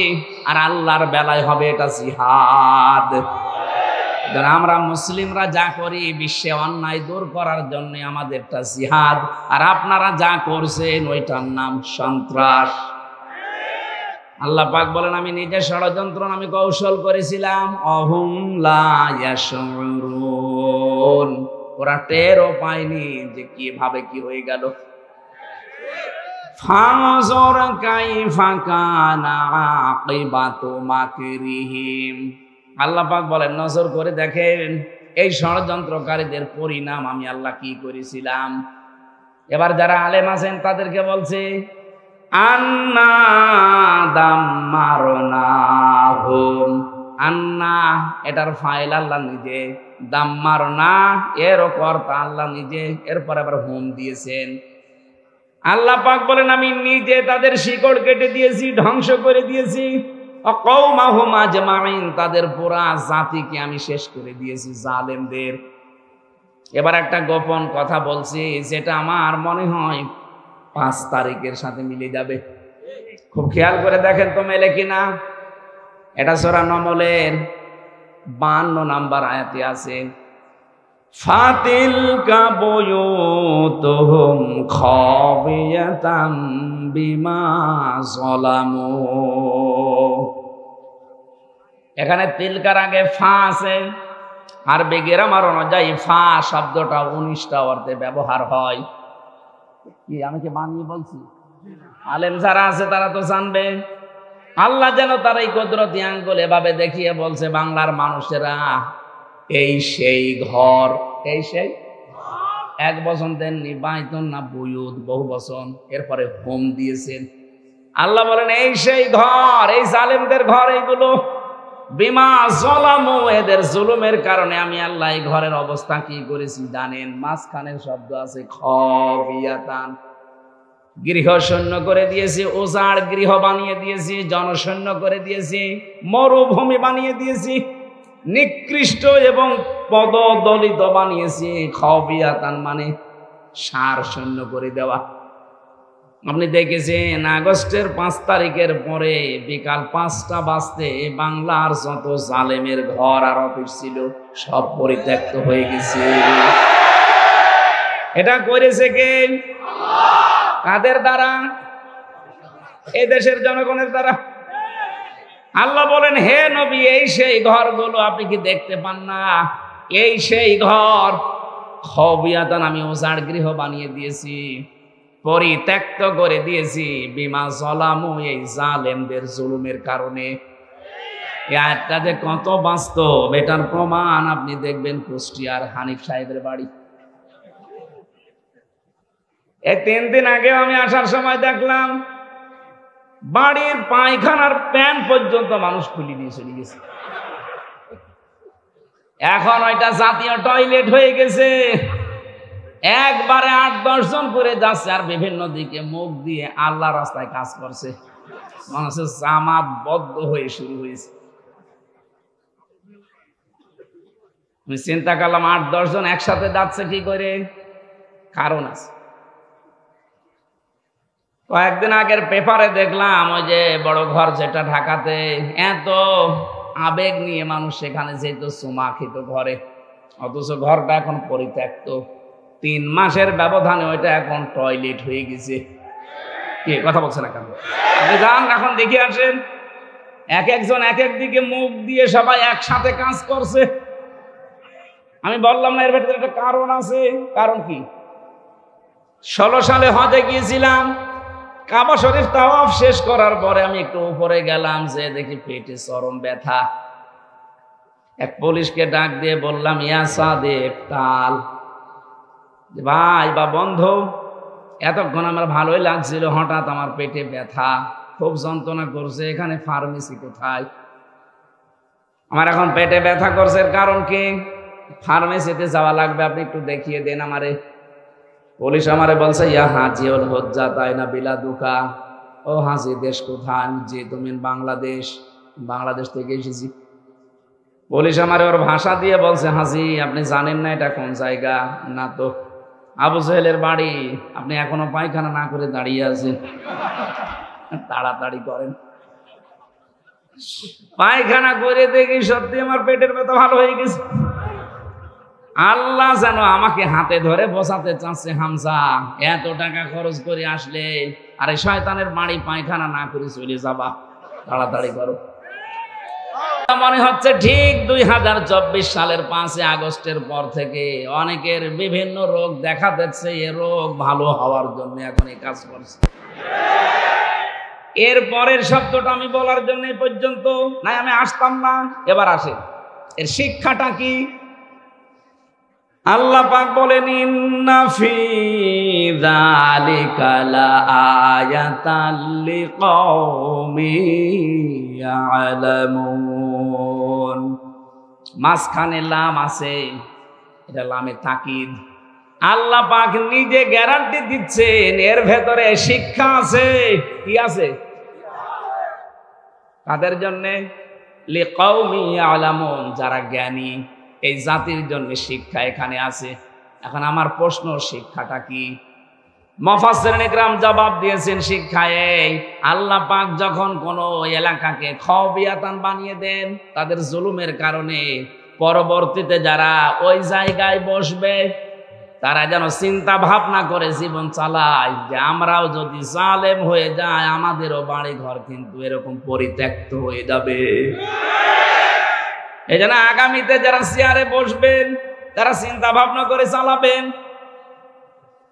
আর আল্লাহর বেলায় হবে এটা জিহাদ। আমরা মুসলিমরা যা করি বিশ্বে অন্যায় দূর করার জন্য আমাদেরটা জিহাদ, আর আপনারা যা করছেন ওইটার নাম সন্ত্রাস। আল্লাহ পাক বলেন আমি নিজে ষড়যন্ত্র আমি কৌশল করেছিলাম। অহুম লা ইয়াশউরুন, ওরা টেরও পায়নি যে কিভাবে কি হয়ে গেল। ফানজুর কাইফা কানা আকিবাতু মাকরিহিম, আল্লাহ পাক বলেন নজর করে দেখেন এই ষড়যন্ত্রকারীদের পরিণাম আমি আল্লাহ কি করেছিলাম। এবার যারা আলেম আছেন তাদেরকে বলছে আন্না দাম্মারনাহুম, আন্না এটার ফাইল আল্লাহ নিজে, দাম্মারনা এরও কর্তা আল্লাহ নিজে, এরপর আবার হুম দিয়েছেন। আল্লাহ পাক বলেন আমি নিজে তাদের শিকড় কেটে দিয়েছি, ধ্বংস করে দিয়েছি। কওমাহুম আজমাইন, তাদের পুরা জাতিকে আমি শেষ করে দিয়েছি, জালেমদের। এবার একটা গোপন কথা বলছি, যেটা আমার মনে হয় 5 তারিখের সাথে মিলে যাবে। খুব খেয়াল করে দেখেন তো মেলে কিনা। এটা সূরা নমলের 52 নাম্বার আয়াতে আছে, ফাতিলকা বুয়ুতুহুম খাবিয়াতাম বিমা যালামু। এখানে তিলকার আগে ফা আছে, আর গ্রামার অনুযায়ী ফা শব্দটা 19টা অর্থে ব্যবহার হয়। কি আমি কি বানিয়ে বলছি? আলেম যারা আছে তারা তো জানবে। আল্লাহ যেন তার এই কুদরতি আঙ্গুল এভাবে দেখিয়ে বলছে বাংলার মানুষেরা এই সেই ঘর, এই সেই 1 বচন দেননি, বাইতুন না বুয়ুত বহু বচন, এরপরে হোম দিয়েছেন। আল্লাহ বলেন এই সেই ঘর, এই জালেমদের ঘর এইগুলো। বিমা যালামু, এদের জুলুমের কারণে আমি আল্লাহ এই ঘরের অবস্থা কি করেছি জানেন? মাঝখানের শব্দ আছে খাবিয়াতান, গৃহ শূন্য করে দিয়েছি, উজাড় গৃহ বানিয়ে দিয়েছি, জনশূন্য করে দিয়েছি, মরুভূমি বানিয়ে দিয়েছি, নিকৃষ্ট এবং পদদলিত বানিয়েছি। খাবিয়াতান মানে সার শূন্য করে দেওয়া। আপনি দেখেছেন আগস্টের 5 তারিখের পরে বিকাল 5টা বাজতে বাংলার যত জালেমের ঘর আর অফিস ছিল সব পরিত্যক্ত হয়ে গেছে। এটা করেছে কে? কাদের দ্বারা? এই দেশের জনগণের দ্বারা। আল্লাহ বলেন হে নবী এই সেই ঘরগুলো আপনি কি দেখতে পান না? এই সেই ঘর খাবিয়াতান, আমি উজাড় গৃহ বানিয়ে দিয়েছি, পরিত্যক্ত করে দিয়েছি। বিমা যালামু, এই জালেমদের জুলুমের কারণে। এই আয়াতটা যে কত বাস্তব এটার প্রমাণ আপনি দেখবেন কুষ্টিয়ার হানিফ সাহেবের বাড়ি। এই 3 দিন আগেও আমি আসার সময় দেখলাম বাড়ির পায়খানার প্যান পর্যন্ত মানুষ খুলে দিয়ে চলে গেছে। এখন ওইটা জাতীয় টয়লেট হয়ে গেছে। একবারে 8-10 জন করে যাচ্ছে, আর বিভিন্ন দিকে মুখ দিয়ে আল্লাহ রাস্তায় কাজ করছে। মানুষের জামাত বদ্ধ হয়ে শুরু হয়েছে। আমি চিন্তা করলাম 8-10 জন একসাথে যাচ্ছে কি করে? কারণ আছে। কয়েকদিন আগের পেপারে দেখলাম ওই যে বড় ঘর যেটা ঢাকাতে, এত আবেগ নিয়ে মানুষ সেখানে যেত চুমা খেত ঘরে, অথচ ঘরটা এখন পরিত্যক্ত। 3 মাসের ব্যবধানে ওইটা এখন টয়লেট হয়ে গেছে। কি কথা বলছেন না কেন? আপনি যান এখন দেখে আসেন, এক একজন এক এক দিকে মুখ দিয়ে সবাই একসাথে কাজ করছে। আমি বললাম না এর ভেতরে একটা কারণ আছে। কারণ কি? 16 সালে হজে গিয়েছিলাম, কাবা শরীফ তাওয়াফ শেষ করার পরে আমি একটু উপরে গেলাম, যে দেখি পেটে চরম ব্যথা। এক পুলিশকে ডাক দিয়ে বললাম ইয়া সাদেক তাল, ভাই বা বন্ধু এতক্ষণ আমার ভালোই লাগছিল, হঠাৎ আমার পেটে ব্যথা, খুব যন্ত্রণা করছে। এখানে ফার্মেসি কোথায়? আমার এখন পেটে ব্যথা করছে, এর কারণ কি? ফার্মেসিতে যাওয়া লাগবে, আপনি একটু দেখিয়ে দেন আমারে। পুলিশ আমারে বলছে, ইয়া হাজিউল হুজ্জা তাই না বিলা দুকা। ও হাজি, দেশ কোথায়? জি তুমি বাংলাদেশ। বাংলাদেশ থেকে এসেছি। পুলিশ আমারে ওর ভাষা দিয়ে বলছে, হাজি আপনি জানেন না এটা কোন জায়গা? না তো। আবু জেহেলের বাড়ি। আপনি এখনো পায়খানা না করে দাঁড়িয়ে আছেন, তাড়াতাড়ি করেন। পায়খানা করে দেখি সত্যি আমার পেটের ব্যথা ভালো হয়ে গেছে। আল্লাহ যেন আমাকে হাতে ধরে বসাতে চাচ্ছে, হামজা এত টাকা খরচ করে আসলে আরে শয়তানের বাড়ি পায়খানা না করে চলে যাবা, তাড়াতাড়ি করো। মনে হচ্ছে ঠিক 2024 সালের 5 আগস্টের পর থেকে অনেকের বিভিন্ন রোগ দেখা দিচ্ছে, এ রোগ ভালো হওয়ার জন্য এখন এই কাজ করছে। এর পরের শব্দটা আমি বলার জন্য পর্যন্ত নাই আমি আসতাম না, এবার আসে। এর শিক্ষাটা কি? আল্লাহ পাক বলেন, ইন্না ফি যালিকা লাআয়াতাল লিকাওমিন ইয়ালামুন। মাঝখানে লাম আছে, এটা লামে তাকিদ। আল্লাহ পাক নিজে গ্যারান্টি দিচ্ছেন এর ভেতরে শিক্ষা আছে। কি আছে? কাদের জন্য? লিকাওমিন ইয়ালামুন, যারা জ্ঞানী, এই জাতির জন্য শিক্ষা এখানে আছে। এখন আমার প্রশ্ন, শিক্ষাটা কি? মুফাসসিরিন ইকরাম জবাব দিয়েছেন, শিক্ষা এই, আল্লাহ পাক যখন কোন এলাকাকে খাওয়াবিয়াতান বানিয়ে দেন তাদের জুলুমের কারণে, পরবর্তীতে যারা ওই জায়গায় বসবে তারা যেন চিন্তা ভাবনা করে জীবন চালায় যে আমরাও যদি জালেম হয়ে যায় আমাদেরও বাড়ি ঘর কিন্তু এরকম পরিত্যক্ত হয়ে যাবে। এই জন্য আগামীতে যারা চেয়ারে বসবেন তারা চিন্তা ভাবনা করে চালাবেন।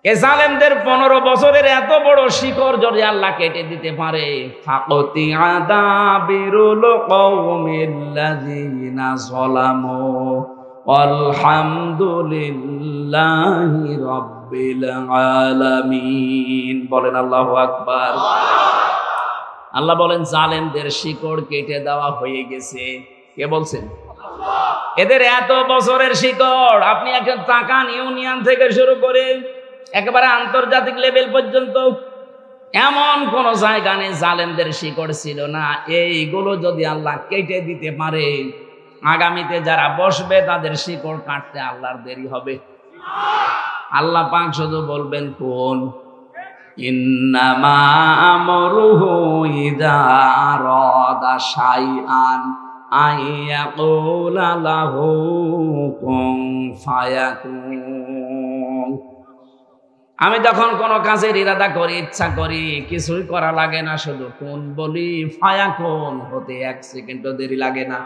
এ জালেমদের 15 বছরের এত বড় শিকড় যদি আল্লাহ কেটে দিতে পারে, ফাকতি আদাবিরুল কওমিল্লাযিনা যালামু আলহামদুলিল্লাহি রাব্বিল আলামিন। বলেন আল্লাহু আকবার। আল্লাহ বলেন জালেমদের শিকড় কেটে দেওয়া হয়ে গেছে। কে বলছেন? এদের এত বছরের শিকড়। আপনি একটা তাকান, ইউনিয়ন থেকে শুরু করে একেবারে আন্তর্জাতিক লেভেল পর্যন্ত এমন কোন জায়গা নেই জালেমদের শিকড় ছিল না। এইগুলো যদি আল্লাহ কেটে দিতে পারে, আগামীতে যারা বসবে তাদের শিকড় কাটতে আল্লাহর দেরি হবে। আল্লাহ পাক শুধু বলবেন কোন, ইন্নামা আমরুহু ইযা আরাদা শাইআন আইয়াকুলা লাহু কুন ফায়াকুন। আমি যখন কোনো কাজের ইরাদা করি, ইচ্ছা করি, কিছুই করা লাগে না, শুধু কোন বলি, ফায়াকুন হতে 1 সেকেন্ডও দেরি লাগে না।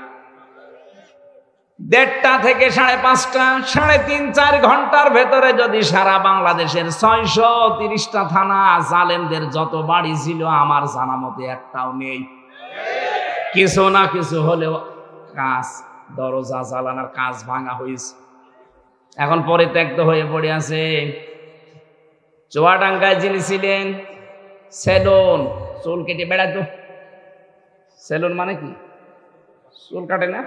1:30 থেকে 5:30, 3.5-4 ঘন্টার ভেতরে যদি সারা বাংলাদেশের 630টা থানা জালেমদের যত বাড়ি ছিল আমার জানা মতে একটাও নেই। কিছু না কিছু হলেও কাজ, দরজা জ্বালানোর কাজ ভাঙা হয়েছে, এখন পরিত্যক্ত হয়ে পড়ে আছে। চুয়াডাঙ্গায় যিনি ছিলেন, সেলুন, চুল কেটে বেড়াতো। সেলুন মানে কি? চুল কাটে না?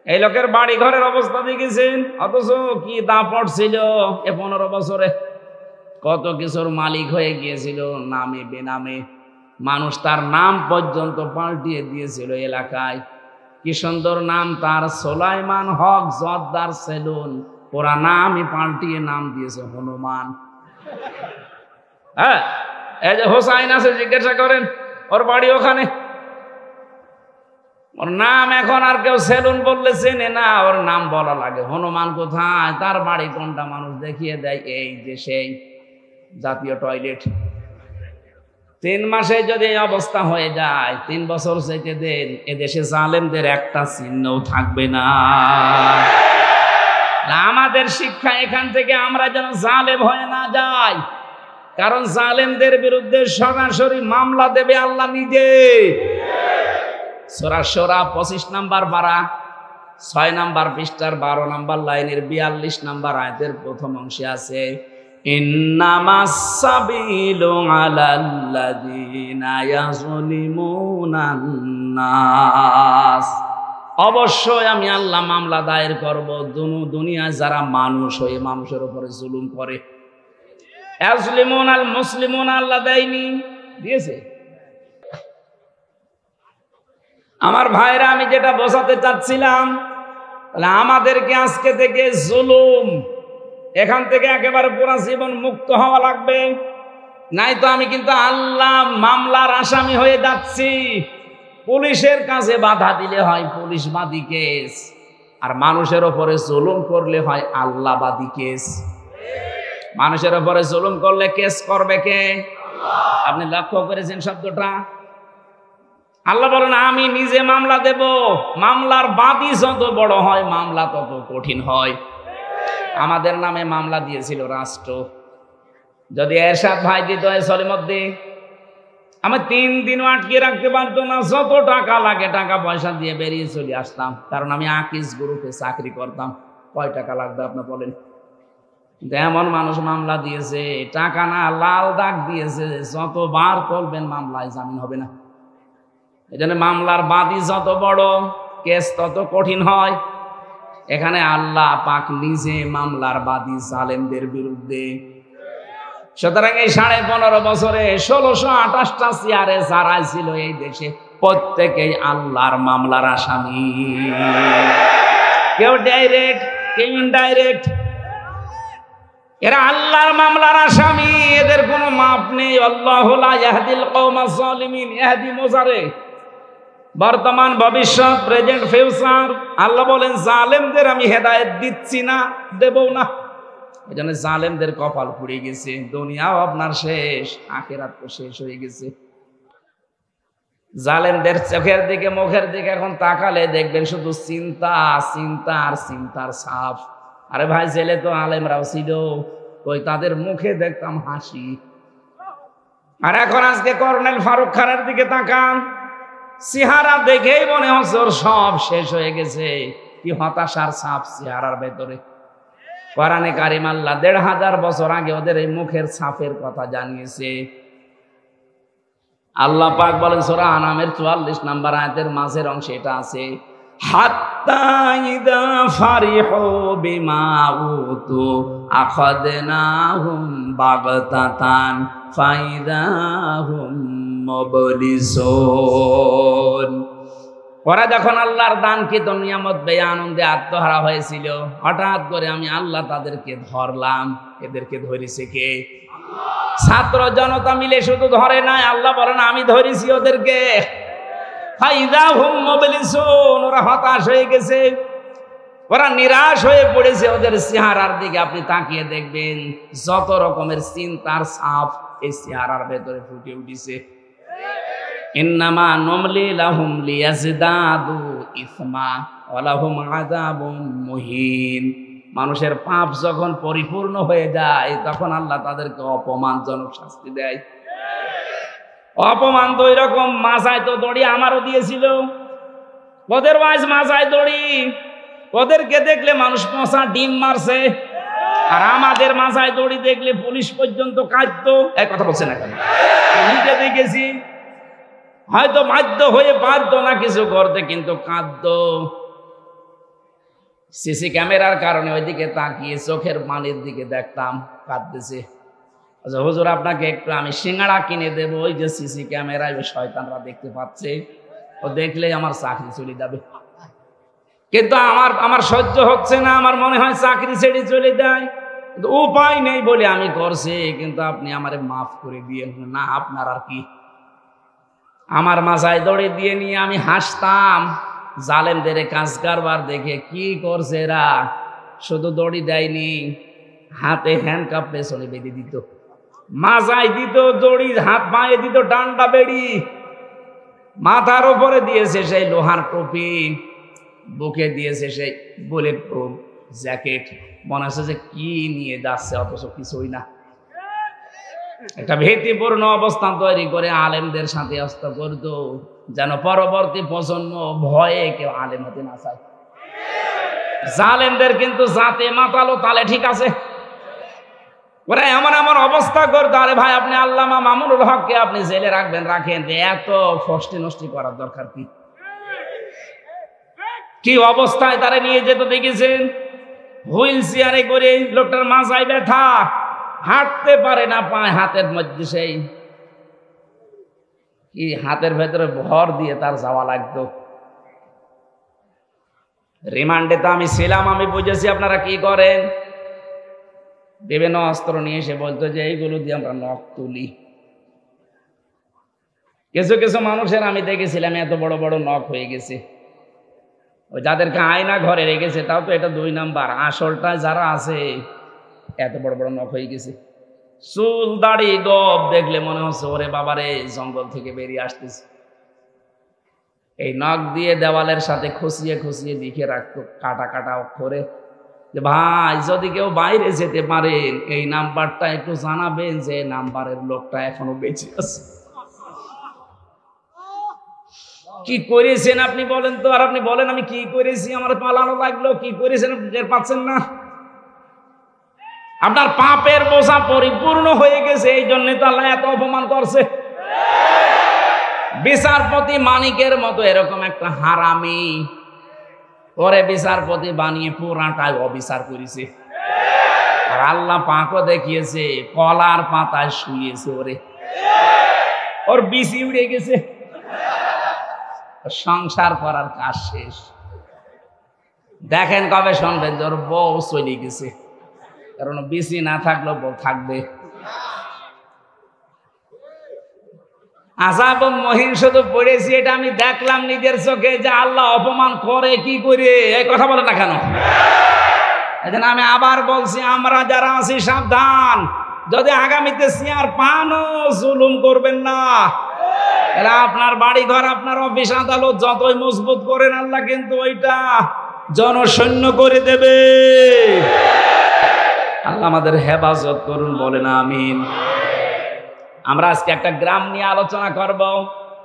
এই লোকের বাড়ি ঘরের অবস্থা দেখেছেন? অথচ কি দাপট ছিল এ 15 বছরে। কত কিছুর মালিক হয়ে গিয়েছিল নামে বেনামে। মানুষ তার নাম পর্যন্ত পাল্টিয়ে দিয়েছিল এলাকায়। কি সুন্দর নাম তার, সোলাইমান হক জর্দার সেলুন। ওরা নামই পাল্টিয়ে নাম দিয়েছে হনুমান। হ্যাঁ, এই যে হোসাইন আছে, জিজ্ঞাসা করেন, ওর বাড়ি ওখানে। ওর নাম এখন আর কেউ সেলুন বললে চেনে না, ওর নাম বলা লাগে। হনুমান কোথায়, তার বাড়ি কোনটা মানুষ দেখিয়ে দেয়, এই যে সেই জাতীয় টয়লেট। 3 মাসে যদি এই অবস্থা হয়ে যায়, 3 বছর যেতে দেন, এদেশে জালেমদের একটা চিহ্নও থাকবে না। আমাদের শিক্ষা এখান থেকে আমরা যেন জালেম হয়ে না যাই, কারণ জালেমদের বিরুদ্ধে সরাসরি মামলা দেবে আল্লাহ নিজে। সূরা শুরা 25 নম্বর পারা 6 নম্বর পৃষ্ঠার 12 নম্বর লাইনের 42 নম্বর আয়াতের প্রথম অংশে আছে, ইন্নামাস সাবিলু আলাল্লাযীনা ইয়াযলিমুনান নাস। অবশ্যই আমি আল্লাহ মামলা দায়ের করব দুনিয়ায় যারা মানুষ হয়ে মানুষের উপরে জুলুম করে। ইয়াযলিমুন আল মুসলিমুন আল্লাহ দেয়নি, দিয়েছে। আমার ভাইরা, আমি যেটা বোঝাতে চাচ্ছিলাম, তাহলে আমাদেরকে আজকে থেকে জুলুম এখান থেকে একেবারে পুরা জীবন মুক্ত হওয়া লাগবে, নাই তো আমি কিন্তু আল্লাহ মামলার আসামি হয়ে যাচ্ছি। পুলিশের কাছে বাধা দিলে হয় পুলিশবাদী কেস, আর মানুষের ওপরে জুলুম করলে হয় আল্লাহবাদী কেস। মানুষের ওপরে জুলুম করলে কেস করবে কে? আপনি লক্ষ্য করেছেন শব্দটা? আল্লাহ বলেন আমি নিজে মামলা দেব। মামলার বাদী যত বড় হয় মামলা তত কঠিন হয়। আমাদের নামে মামলা দিয়েছিল রাষ্ট্র, যদি এরশাদ ভাই দিত সলিমদ্দি, আমি 3 দিনও আটকে রাখতে পারতো না। যত টাকা লাগে টাকা পয়সা দিয়ে বেরিয়ে চলে আসতাম, কারণ আমি আকিস গ্রুপে চাকরি করতাম। কয় টাকা লাগবে আপনি বলেন? এমন মানুষ মামলা দিয়েছে, টাকা না লাল দাগ দিয়েছে, যতবার করবেন মামলায় জামিন হবে না। এই জন্য মামলার বাদী যত বড় কেস তত কঠিন হয়। এখানে আল্লাহ পাক নিজে মামলার বাদী জালেমদের বিরুদ্ধে। সুতরাং এই 15.5 বছরে 1628টা চেয়ারে যারা ছিল এই দেশে প্রত্যেকেই আল্লাহর মামলার আসামি। কেউ ডাইরেক্ট, কেউ ইনডাইরেক্ট, এরা আল্লাহর মামলার আসামি। এদের কোনো মাপ নেই। আল্লাহু লা ইয়াহদিল কওমাজ জালিমিন। ইহদি মুজারে, বর্তমান, ভবিষ্যৎ, প্রেজেন্ট, ফিউচার। আল্লাহ বলেন জালেমদের আমি হেদায়েত দিচ্ছি না, দেবও না। এই জন্য জালেমদের কপাল পুড়ে গেছে। দুনিয়াও আপনার শেষ, আখিরাত তো শেষ হয়ে গেছে। জালেমদের চোখের দিকে, মুখের দিকে এখন তাকালে দেখবেন শুধু চিন্তা, চিন্তা আর চিন্তার ছাপ। আরে ভাই, জেলে তো আলেমরাও ছিল, কই তাদের মুখে দেখতাম হাসি। আর এখন আজকে কর্নেল ফারুক খানের দিকে তাকান, চেহারা দেখেই মনে হচ্ছে ওর সব শেষ হয়ে গেছে। কি হতাশার ছাপ চেহারার ভেতরে। কোরআনে কারিম আল্লাহ 1500 বছর আগে ওদের এই মুখের ছাপের কথা জানিয়েছে। আল্লাহ পাক বলেন সূরা আনামের 44 নম্বর আয়াতের মাঝের অংশে এটা আছে, হাত্তা ইদা ফারিহু বিমা উতু আখাদনাহুম বাগতাতান ফাইদাহুম মুবলিসুন। ওরা যখন আল্লাহর দানকৃত নিয়ামত পেয়ে আনন্দে আত্মহারা হয়েছিল, হঠাৎ করে আমি আল্লাহ তাদেরকে ধরলাম। এদেরকে ধরেছে কে? ছাত্র জনতা মিলে শুধু ধরে নাই, আল্লাহ বলেন আমি ধরেছি ওদেরকে। ফাইদাহুম মুবলিসুন। ওরা হতাশ হয়ে গেছে, ওরা নিরাশ হয়ে পড়েছে। ওদের চেহারার দিকে আপনি তাকিয়ে দেখবেন যত রকমের চিন্তার ছাপ এই চেহারার ভেতরে ফুটে উঠেছে। ইন্নামা নুমলি লাহুম লিয়াজদাদু ইসমা ওয়া লাহুম আযাবুম মুহিন। মানুষের পাপ যখন পরিপূর্ণ হয়ে যায় তখন আল্লাহ তাদেরকে অপমানজনক শাস্তি দেয়। অপমান তো এরকম, মাথায় তো দড়ি আমারও দিয়েছিল। ওদের ওয়াইজ মাথায় দড়ি, ওদেরকে দেখলে মানুষ পচা ডিম মারছে। আর আমাদের মাথায় দড়ি দেখলে পুলিশ পর্যন্ত কাঁদতো। এক কথা বলছে না কেন? নিজে দেখেছি, হয়তো বাধ্য হয়ে পারতো না কিছু করতে, কিন্তু কাঁদতো। সিসি ক্যামেরার কারণে ওইদিকে তাকিয়ে চোখের পানির দিকে দেখতাম, কাঁদতেছে। আচ্ছা হুজুর, আপনাকে একটু আমি সিঙ্গাড়া কিনে দেবো, ওই যে সিসি ক্যামেরায় ওই শয়তানরা দেখতে পাচ্ছে, ও দেখলেই আমার চাকরি চলে যাবে। কিন্তু আমার সহ্য হচ্ছে না, আমার মনে হয় চাকরি ছেড়ে চলে যায়, কিন্তু উপায় নেই বলে আমি করছি। কিন্তু আপনি আমারে মাফ করে দিয়ে না, আপনার আর কি। আমার মাথায় দড়ি দিয়ে নিয়ে আমি হাসতাম। জালেমদের কাজ কারবার দেখে কি করছে এরা, শুধু দড়ি দেয়নি, হাতে হ্যান্ডকাপ পেছনে বেঁধে দিত, মাথায় দিত দড়ি, হাত পায়ে দিত ডান্ডা বেড়ি, মাথার উপরে দিয়েছে সেই লোহার টুপি, বুকে দিয়েছে সেই বুলেট প্রুফ জ্যাকেট। মনে হচ্ছে যে কি নিয়ে যাচ্ছে, অথচ কিছুই না। একটা ভীতিপূর্ণ অবস্থান তৈরি করে আলেমদের সাথে অস্ত করত, যেন পরবর্তী প্রজন্ম ভয়ে কেউ আলেম হতে না চায়। জালেমদের কিন্তু জাতে মাতালো তালে ঠিক আছে। ওরা এমন এমন অবস্থা করতো, আরে ভাই আপনি আল্লামা মামুনুল হককে আপনি জেলে রাখবেন, রাখেন, এত ফষ্টি নষ্টি করার দরকার কি? কি অবস্থায় তারা নিয়ে যেত দেখেছেন? হুইল চেয়ারে করে, লোকটার মাথায় ব্যথা, হাঁটতে পারে না, পায় হাতের মধ্যে সেই কি হাতের ভেতরে ভর দিয়ে তার যাওয়া লাগতো। রিমান্ডে তো আমি ছিলাম, আমি বুঝেছি আপনারা কি করেন। বিভিন্ন অস্ত্র নিয়ে এসে বলতো যে এইগুলো দিয়ে আমরা নখ তুলি। কিছু কিছু মানুষের আমি দেখেছিলাম এত বড় বড় নখ হয়ে গেছে, ওই যাদেরকে আয়না ঘরে রেখেছে, তাও তো এটা 2 নাম্বার, আসলটা যারা আছে এত বড় বড় নখ হয়ে গেছে। চুল দাড়ি গব দেখলে মনে হচ্ছে ওরে বাবারে জঙ্গল থেকে বেরিয়ে আসতেছে। এই নখ দিয়ে দেওয়ালের সাথে খুশিয়ে খুশিয়ে লিখে রাখতো কাটা কাটা অক্ষরে যে ভাই যদি কেউ বাইরে যেতে পারেন এই নাম্বারটা একটু জানাবেন যে নাম্বারের লোকটা এখনো বেঁচে আছে। কি করেছেন আপনি বলেন তো? আর আপনি বলেন আমি কি করেছি, আমার পালানো লাগলো, কি করেছেন টের পাচ্ছেন না? আপনার পাপের বোঝা পরিপূর্ণ হয়ে গেছে, এই জন্য তো আল্লাহ এত অপমান করছে। বিচারপতি মানিকের মতো এরকম একটা হারামি ওরে বিচারপতি বানিয়ে পুরাটাই অবিচার করেছে। আর আল্লাহ পাকও দেখিয়েছে কলার পাতায় শুয়েছে ওরে, ওর বিসি উড়ে গেছে, সংসার করার কাজ শেষ। দেখেন কবে শুনবেন যে ওর বউ চলে গেছে, কারণ বিসি না থাকলেও বউ থাকবে। আযাব মহিন শুধু পড়েছি, এটা আমি দেখলাম নিজের চোখে যে আল্লাহ অপমান করে কি করে। এই কথা বলে না কেন? এজন্য আমি আবার বলছি, আমরা যারা আছি সাবধান, যদি আগামীতে চেয়ার পানও জুলুম করবেন না। এরা আপনার বাড়ি ঘর, আপনার অফিস আদালত যতই মজবুত করেন, আল্লাহ কিন্তু ওইটা জনশূন্য করে দেবে। আল্লাহ আমাদের হেফাজত করুন, বলেন আমিন। আমরা আজকে একটা গ্রাম নিয়ে আলোচনা করব,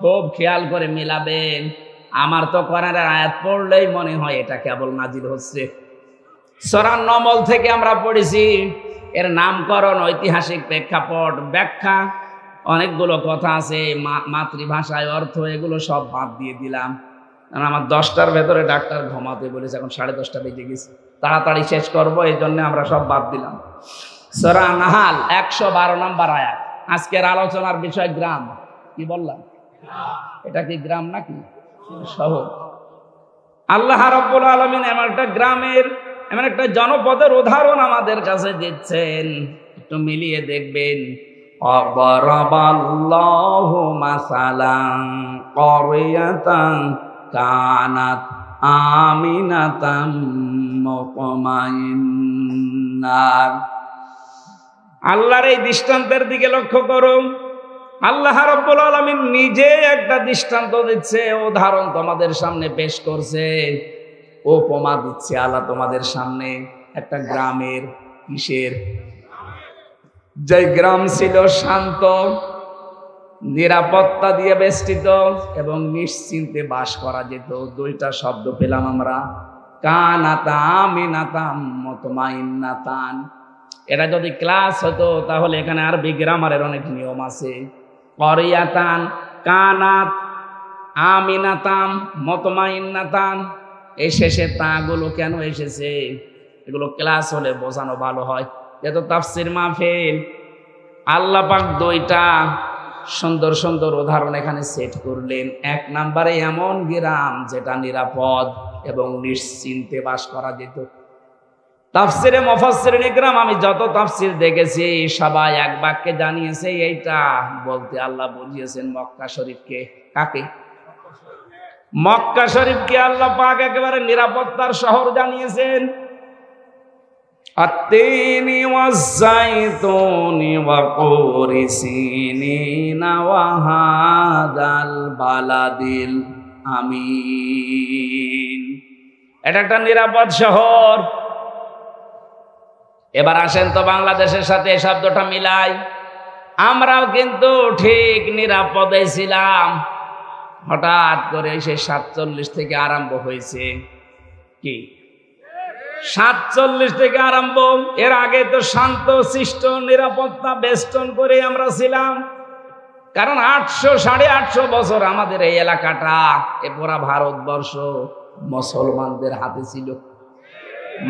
খুব খেয়াল করে মিলাবেন। আমার তো কোরআনের আয়াত পড়লেই মনে হয় এটা কেবল নাজিল হচ্ছে। সূরা নমল থেকে আমরা পড়েছি, এর নামকরণ, ঐতিহাসিক প্রেক্ষাপট, ব্যাখ্যা, অনেকগুলো কথা আছে, মাতৃভাষায় অর্থ, এগুলো সব বাদ দিয়ে দিলাম। কারণ আমার 10টার ভেতরে ডাক্তার ঘুমাতে বলেছে, এখন 10:30 বেজে গেছে, তাড়াতাড়ি শেষ করব, এই জন্য আমরা সব বাদ দিলাম। সূরা নাহাল 112 নম্বর আয়াত। আজকের আলোচনার বিষয় গ্রাম। কি বললাম? এটা কি গ্রাম নাকি শহর? আল্লাহ রাব্বুল আলামিন এমন একটা গ্রামের, এমন একটা জনপদের উদাহরণ আমাদের কাছে দিচ্ছেন, একটু মিলিয়ে দেখবেন। অবরাবাল্লাহু মাসালান ক্বরিয়াতান কানাত আমিনাতাম মুতমাইন্নাহ। আল্লাহর এই দৃষ্টান্তের দিকে লক্ষ্য করুন। আল্লাহ রাব্বুল আলামিন নিজে একটা দৃষ্টান্ত দিচ্ছে, উদাহরণ তোমাদের সামনে পেশ করছে, উপমা দিচ্ছে আল্লাহ তোমাদের সামনে একটা গ্রামের। কিসের? যে গ্রাম ছিল শান্ত, নিরাপত্তা দিয়ে বেষ্টিত এবং নিশ্চিন্তে বাস করা যেত। 2টা শব্দ পেলাম আমরা, কানাত আমিনাতাম মুতমাইন্নাতান। এটা যদি ক্লাস হতো তাহলে এখানে আরবি গ্রামারের অনেক নিয়ম আছে। ক্বরিয়াতান, কানাত, আমিনাতাম, মুতমাইন্নাতান, এই শেষে তাগুলো কেন এসেছে? এগুলো ক্লাস হলে বোঝানো ভালো হয়। যেহেতু তাফসির মাহফিল, আল্লাহ পাক 2টা সুন্দর সুন্দর উদাহরণ এখানে সেট করলেন। 1 নম্বরে এমন গ্রাম যেটা নিরাপদ এবং নিশ্চিন্তে বাস করা যেত। তাফসিরে মুফাসসিরিন ইকরাম আমি যত তাফসির দেখেছি সবাই এক বাক্যে জানিয়েছে এইটা বলতে আল্লাহ বুঝিয়েছেন মক্কা শরীফকে। কাকে? মক্কা শরীফকে আল্লাহ পাক একেবারে নিরাপত্তার শহর জানিয়েছেন। আত-তিনি ওয়াজ-যাইতুনি ওয়া তুরি সিনিনা ওয়া হাদাল বালাদিল আমিন। এটা একটা নিরাপদ শহর। এবার আসেন তো বাংলাদেশের সাথে এই শব্দটা মিলাই। আমরাও কিন্তু ঠিক নিরাপদে ছিলাম, হঠাৎ করে সেই 47 থেকে আরম্ভ হয়েছে কি 47 থেকে আরম্ভ। এর আগে তো শান্ত শিষ্ট নিরাপত্তা বেষ্টন করে আমরা ছিলাম, কারণ 800-850 বছর আমাদের এই এলাকাটা, এ পুরা ভারতবর্ষ মুসলমানদের হাতে ছিল।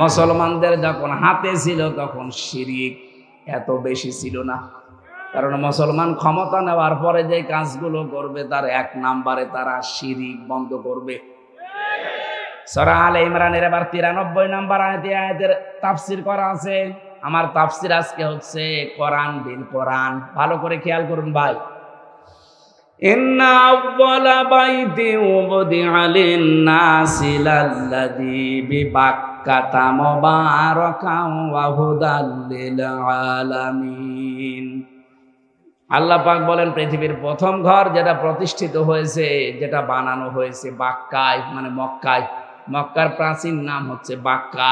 মুসলমানদের যখন হাতে ছিল তখন শিরক এত বেশি ছিল না, কারণ মুসলমান ক্ষমতা নেওয়ার পরে যে কাজগুলো করবে তার 1 নম্বরে তারা শিরক বন্ধ করবে। সূরা আলে ইমরানের এবার 93 নম্বর আয়াতের তাফসীর করা আছে। আমার তাফসীর আজকে হচ্ছে কোরআন বিল কোরআন। ভালো করে খেয়াল করুন ভাই। ইন্না আউওয়ালা বাইতি উবদিআ লিন-নাসি লাল্লাযী বিবাক্কাতা মুবারাকান ওয়া হুদাল লিল আলামিন। আল্লাহ পাক বলেন, পৃথিবীর প্রথম ঘর যেটা প্রতিষ্ঠিত হয়েছে, যেটা বানানো হয়েছে বাক্কায়, মানে মক্কায়। মক্কার প্রাচীন নাম হচ্ছে বাক্কা।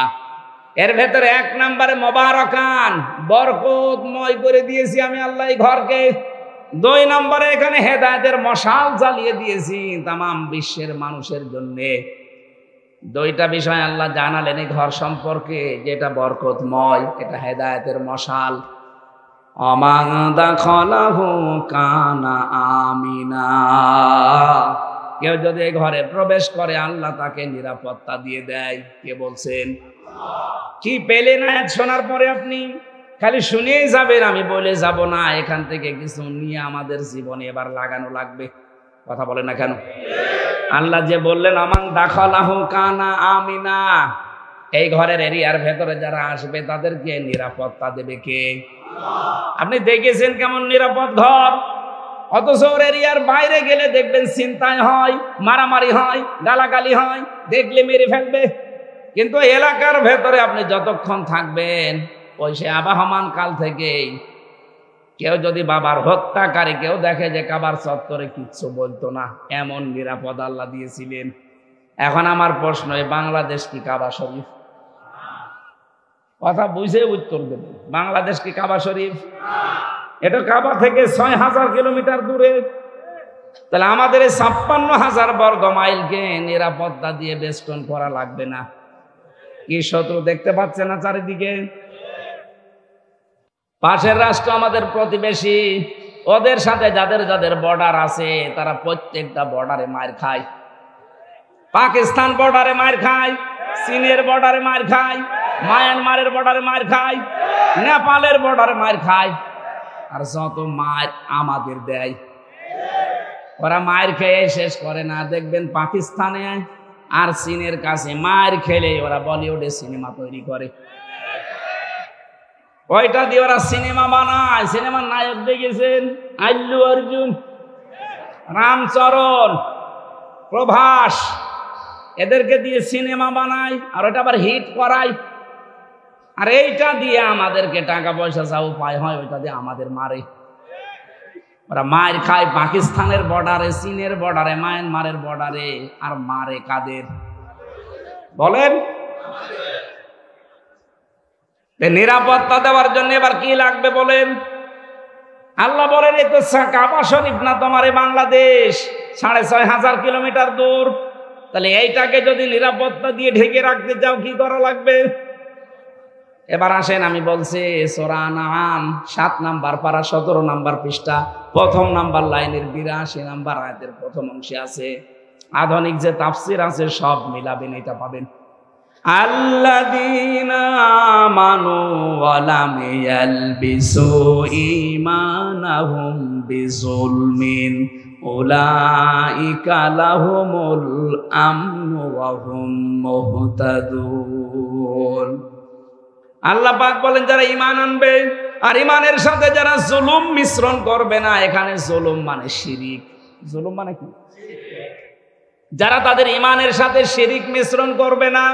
এর ভেতরে 1 নম্বরে মুবারাকান, বরকতময় করে দিয়েছি আমি আল্লাহ এই ঘরকে। 2 নম্বরে এখানে হেদায়েতের মশাল জ্বালিয়ে দিয়েছি তামাম বিশ্বের মানুষের জন্য। 2টা বিষয় আল্লাহ জানালেন এই ঘর সম্পর্কে, যেটা বরকতময়, এটা হেদায়েতের মশাল। অমান দাখালাহু কানা আমিনা, কেউ যদি এই ঘরে প্রবেশ করে আল্লাহ তাকে নিরাপত্তা দিয়ে দেয়। কে বলছেন? কি পেলেন আয়াত শোনার পরে আপনি খালি শুনেই যাবেন, আমি বলে যাব না। এখান থেকে কিছু নিয়ে আমাদের জীবনে এবার লাগানো লাগবে। কথা বলে না কেন? আল্লাহ যে বললেন আমান দাখালাহু কানা আমিনা, এই ঘরের এরিয়ার ভেতরে যারা আসবে তাদেরকে নিরাপত্তা দেবে কে? আপনি দেখেছেন কেমন নিরাপদ ঘর? অথচ ওর এরিয়ার বাইরে গেলে দেখবেন চিন্তায় হয়, মারামারি হয়, গালাগালি হয়, দেখলে মেরে ফেলবে। কিন্তু এলাকার ভেতরে আপনি যতক্ষণ থাকবেন, ওই সে আবাহমান কাল থেকেই কেউ যদি বাবার হত্যাকারী কেউ দেখে যে কাবার চত্বরে কিচ্ছু বলতো না, এমন নিরাপদ আল্লাহ দিয়েছিলেন। এখন আমার প্রশ্ন, এই বাংলাদেশ কি কাবা শরীফ? কথা বুঝে উত্তর দেবেন। বাংলাদেশ কি কাবা শরীফ? এটা কাবা থেকে 6000 কিলোমিটার দূরে। তাহলে আমাদের এই 56,000 বর্গ মাইলকে নিরাপত্তা দিয়ে বেষ্টন করা লাগবে না? কি শত্রু দেখতে পাচ্ছেন না চারিদিকে? পাশের রাষ্ট্র আমাদের প্রতিবেশী, ওদের সাথে যাদের যাদের বর্ডার আছে তারা প্রত্যেকটা বর্ডারে মার খায়। পাকিস্তান বর্ডারে মার খায়, চীনের বর্ডারে মার খায়, মায়ানমারের বর্ডারে মার খায়, নেপালের বর্ডারে মার খায়। আর যত মার আমাদের দেয়, ওরা মার খেয়ে শেষ করে না। দেখবেন পাকিস্তানে আর চীনের কাছে মার খেলে ওরা বলিউডে সিনেমা তৈরি করে। ওইটা দিয়ে ওরা সিনেমা বানায়। সিনেমার নায়ক দেখেছেন? আল্লু অর্জুন, রামচরণ, প্রভাস, এদেরকে দিয়ে সিনেমা বানায় আর ওটা আবার হিট করায়। আর এইটা দিয়ে আমাদেরকে টাকা পয়সা যা উপায় হয় ওইটা দিয়ে আমাদের মারে। ওরা মার খায় পাকিস্তানের বর্ডারে, চীনের বর্ডারে, মায়ানমারের বর্ডারে। আর মারে কাদের বলেন? নিরাপত্তা দেওয়ার জন্য এবার কি লাগবে বলেন? আল্লাহ বলেন, এই তো কাবা শরীফ না তোমার বাংলাদেশ, 6500 কিলোমিটার দূর। তাহলে এইটাকে যদি নিরাপত্তা দিয়ে ঢেকে রাখতে চাও কি করা লাগবে? এবার আসেন, আমি বলছি সূরা আনআম 7 নাম্বার পারা 17 নাম্বার পৃষ্ঠা 1ম নাম্বার লাইনের 82 নাম্বার আয়াতের প্রথম অংশে আছে। আধুনিক যে তাফসীর আছে সব মিলাবেন, এটা পাবেন। আল্লাযীনা আমানু ওয়া লাম ইয়ালবিসু ঈমানাহুম বিযুলমিন উলাইকা লাহুমুল আমনু ওয়া হুম মুহতাদুন। আল্লাহ পাক বলেন, যারা ঈমান আনবে আর ঈমানের সাথে যারা জুলুম মিশ্রণ করবে না। এখানে জুলুম মানে শিরিক। জুলুম মানে কি? যারা তাদের ঈমানের সাথে শিরিক মিশ্রণ করবে না,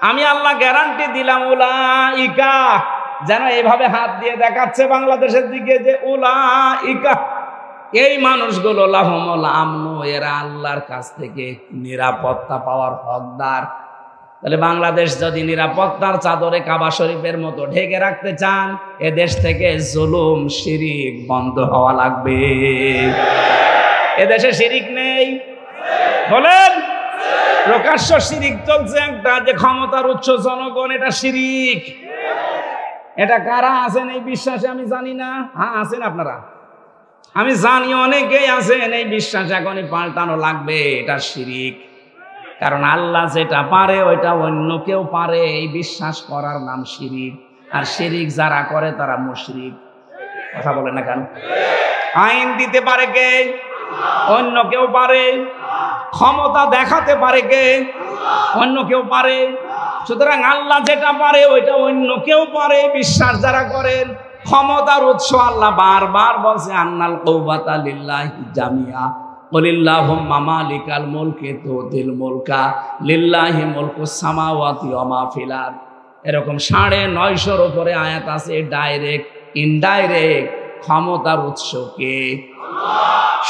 আমি আল্লাহ গ্যারান্টি দিলাম, উলাইকা, যেন এইভাবে হাত দিয়ে দেখাচ্ছে বাংলাদেশের দিকে যে উলাইকা, এই মানুষগুলো লাহুমুল আমনু, এরা আল্লাহর কাছ থেকে নিরাপত্তা পাওয়ার হকদার। তাহলে বাংলাদেশ যদি নিরাপত্তার চাদরে কাবা শরীফের মতো ঢেকে রাখতে চান, এ দেশ থেকে জুলুম শিরিক বন্ধ হওয়া লাগবে। এ দেশে শিরিক নেই বলেন? প্রকাশ্য শিরিক চলছে একটা, যে ক্ষমতার উৎস জনগণ, এটা শিরিক। এটা কারা আছেন এই বিশ্বাসে আমি জানি না। হ্যাঁ আছেন আপনারা, আমি জানি অনেকেই আছেন এই বিশ্বাস এখনই পাল্টানো লাগবে। এটা শিরিক, কারণ আল্লাহ যেটা পারে ওইটা অন্য কেউ পারে, এই বিশ্বাস করার নাম শিরিক। আর শিরিক যারা করে তারা মুশরিক। কথা বলে না কেন? আইন দিতে পারে কে? অন্য কেউ পারে। ক্ষমতা দেখাতে পারে কে? অন্য কেউ পারে। সুতরাং আল্লাহ যেটা পারে ওইটা অন্য কেউ পারে, বিশ্বাস যারা করেন। ক্ষমতার উৎস আল্লাহ বারবার বলছে আন্নাল কুওয়াতা লিল্লাহি জামিআ কুলিল্লাহুম্মা মালিকাল মুলকি তুতিল মুলকা লিল্লাহি মুলকুস সামাওয়াতি ওয়া মা ফিল আরদ। এরকম 950 উপরে আয়াত আছে। ডাইরেক্ট ইনডাইরেক্ট ক্ষমতার উৎস কে?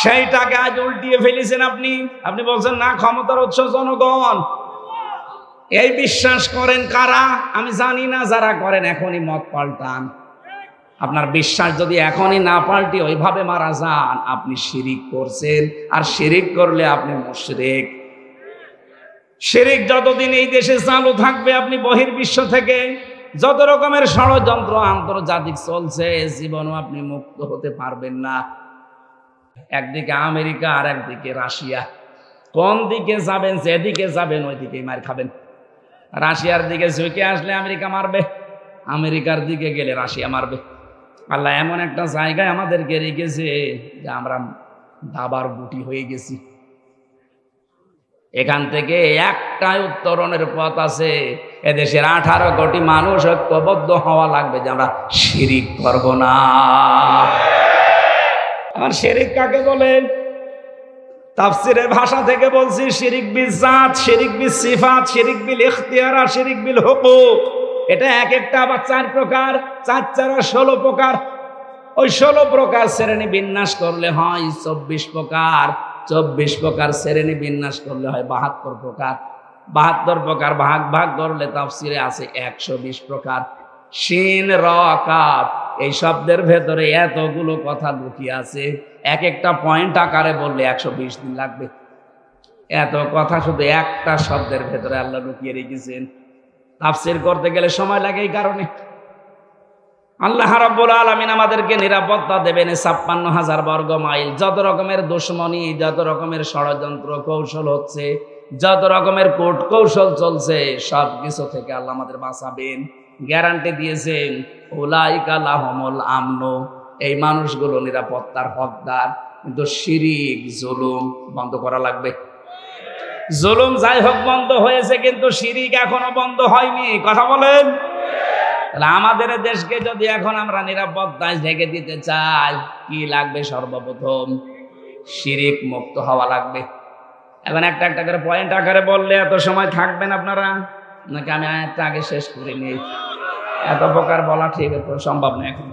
সেইটাকে আজ উল্টিয়ে ফেলেছেন আপনি। আপনি বলছেন না ক্ষমতার উৎস জনগণ। এই বিশ্বাস করেন কারা আমি জানি না। যারা করেন এখনই মত পাল্টান। আপনার বিশ্বাস যদি এখনই না পাল্টে ওইভাবে মারা যান, আপনি শিরিক করছেন। আর শিরিক করলে আপনি মুশরিক। শিরিক যতদিন এই দেশে চালু থাকবে, আপনি বহির্বিশ্ব থেকে যত রকমের ষড়যন্ত্র আন্তর্জাতিক চলছে, জীবনও আপনি মুক্ত হতে পারবেন না। একদিকে আমেরিকা আর একদিকে রাশিয়া। কোন দিকে যাবেন? যেদিকে যাবেন ওই দিকেই মার খাবেন। রাশিয়ার দিকে ঝুঁকে আসলে আমেরিকা মারবে, আমেরিকার দিকে গেলে রাশিয়া মারবে। আল্লাহ এমন একটা জায়গায় আমাদেরকে রেখেছে যে আমরা দাবার গুটি হয়ে গেছি। এখান থেকে একটাই উত্তরণের পথ আছে। এদেশের 18 কোটি মানুষ ঐক্যবদ্ধ হওয়া লাগবে যে আমরা শিরিক করব না। আর শিরিক কাকে বলে? তাফসিরের ভাষা থেকে বলছি শিরিক বিল জাত, শিরিক বিল সিফাত, শিরিক বিল ইখতিয়ার, আর শিরিক বিল হুকুক। এটা এক একটা আবার 4 প্রকার। 4 4 16 প্রকার। ওই 16 প্রকার শ্রেণী বিন্যাস করলে হয় 24 প্রকার। 24 প্রকার শ্রেণী বিন্যাস করলে হয় 72 প্রকার। 72 প্রকার ভাগ ভাগ করলে তাফসিরে আছে 120 প্রকার। শিন র কাফ এই শব্দের ভেতরে এতগুলো কথা লুকিয়ে আছে। এক একটা পয়েন্ট আকারে বললে 120 দিন লাগবে। এত কথা শুধু একটা শব্দের ভেতরে আল্লাহ লুকিয়ে রেখেছেন। তাফসীর করতে গেলে সময় লাগে। এই কারণে আল্লাহ রাব্বুল আলামিন আমাদেরকে নিরাপত্তা দেবেন 56,000 বর্গ মাইল। যত রকমের দুশমনী, যত রকমের ষড়যন্ত্র কৌশল হচ্ছে, যত রকমের কোট কৌশল চলছে, সব কিছু থেকে আল্লাহ আমাদের বাঁচাবেন। গ্যারান্টি দিয়েছেন উলাইকা লাহুমুল আমন। এই মানুষগুলো নিরাপত্তার হকদার। কিন্তু শিরিক জুলুম বন্ধ করা লাগবে। জুলুম যাই হোক বন্ধ হয়েছে, কিন্তু শিরিক এখনো বন্ধ হয়নি। কথা বলেন। তাহলে আমাদের দেশকে যদি এখন আমরা নিরাপত্তায় ঢেকে দিতে চাই, কি লাগবে? সর্বপ্রথম শিরিক মুক্ত হওয়া লাগবে। এখন একটা একটা করে পয়েন্ট আকারে বললে এত সময় থাকবেন আপনারা, নাকি আমি আয়াতটা আগে শেষ করে নিই? এত প্রকার বলা ঠিক সম্ভব না। এখন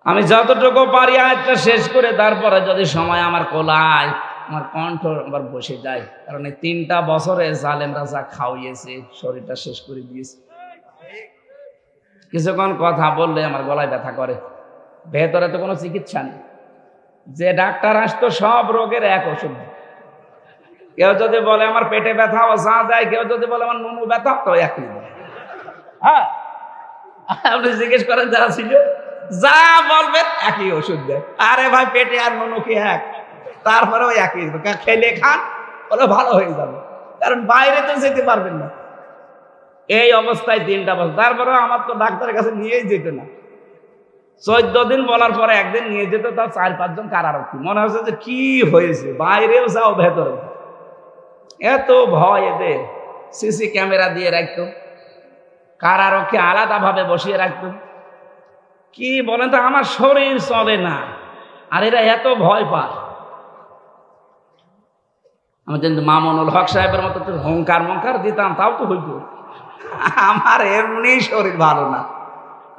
আমি যতটুকু পারি আয়াতটা শেষ করে তারপরে যদি সময় আমার কোলায়, আমার কণ্ঠ আবার বসে যায়। কারণ এই 3টা বছরে জালেমরা যা খাওয়িয়েছে, শরীরটা শেষ করে দিয়েছে। কিছুক্ষণ কথা বললে আমার গলায় ব্যথা করে। ভেতরে তো কোনো চিকিৎসা নেই। যে ডাক্তার আসতো সব রোগের এক ওষুধ। কেউ যদি বলে আমার পেটে ব্যথা, ও যা দেয়। কেউ যদি বলে আমার নুনু ব্যথা, তো একই দেয়। হ্যাঁ, আপনি জিজ্ঞেস করেন যারা ছিল, যা বলবেন একই ওষুধ দেয়। আরে ভাই, পেটে আর নুনু কি এক? তারপরেও একই খেলে খান, বলে ভালো হয়ে যাবে। কারণ বাইরে তো যেতে পারবেন না। এই অবস্থায় 3টা বছর। তারপরেও আমার তো ডাক্তারের কাছে নিয়েই যেত না। 14 দিন বলার পরে একদিন নিয়ে যেত, তার 4-5 জন কারারক্ষী। মনে হচ্ছে যে কি হয়েছে, বাইরেও যাও ভেতরে। এত ভয় এদের। সিসি ক্যামেরা দিয়ে রাখতো, কারারক্ষী আলাদাভাবে বসিয়ে রাখতো। কি বলেন তো, আমার শরীর চলে না, আর এরা এত ভয় পায়। আমি কিন্তু মামুনুল হক সাহেবের মতো হংকার মঙ্কার দিতাম, তাও তো হইতো। আমার এমনি শরীর ভালো না,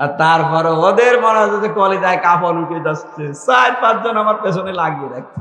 আর তারপরে ওদের মনে হচ্ছে কলিজায় কাপড় উঠে যাচ্ছে। 4-5 জন আমার পেছনে লাগিয়ে রাখতো।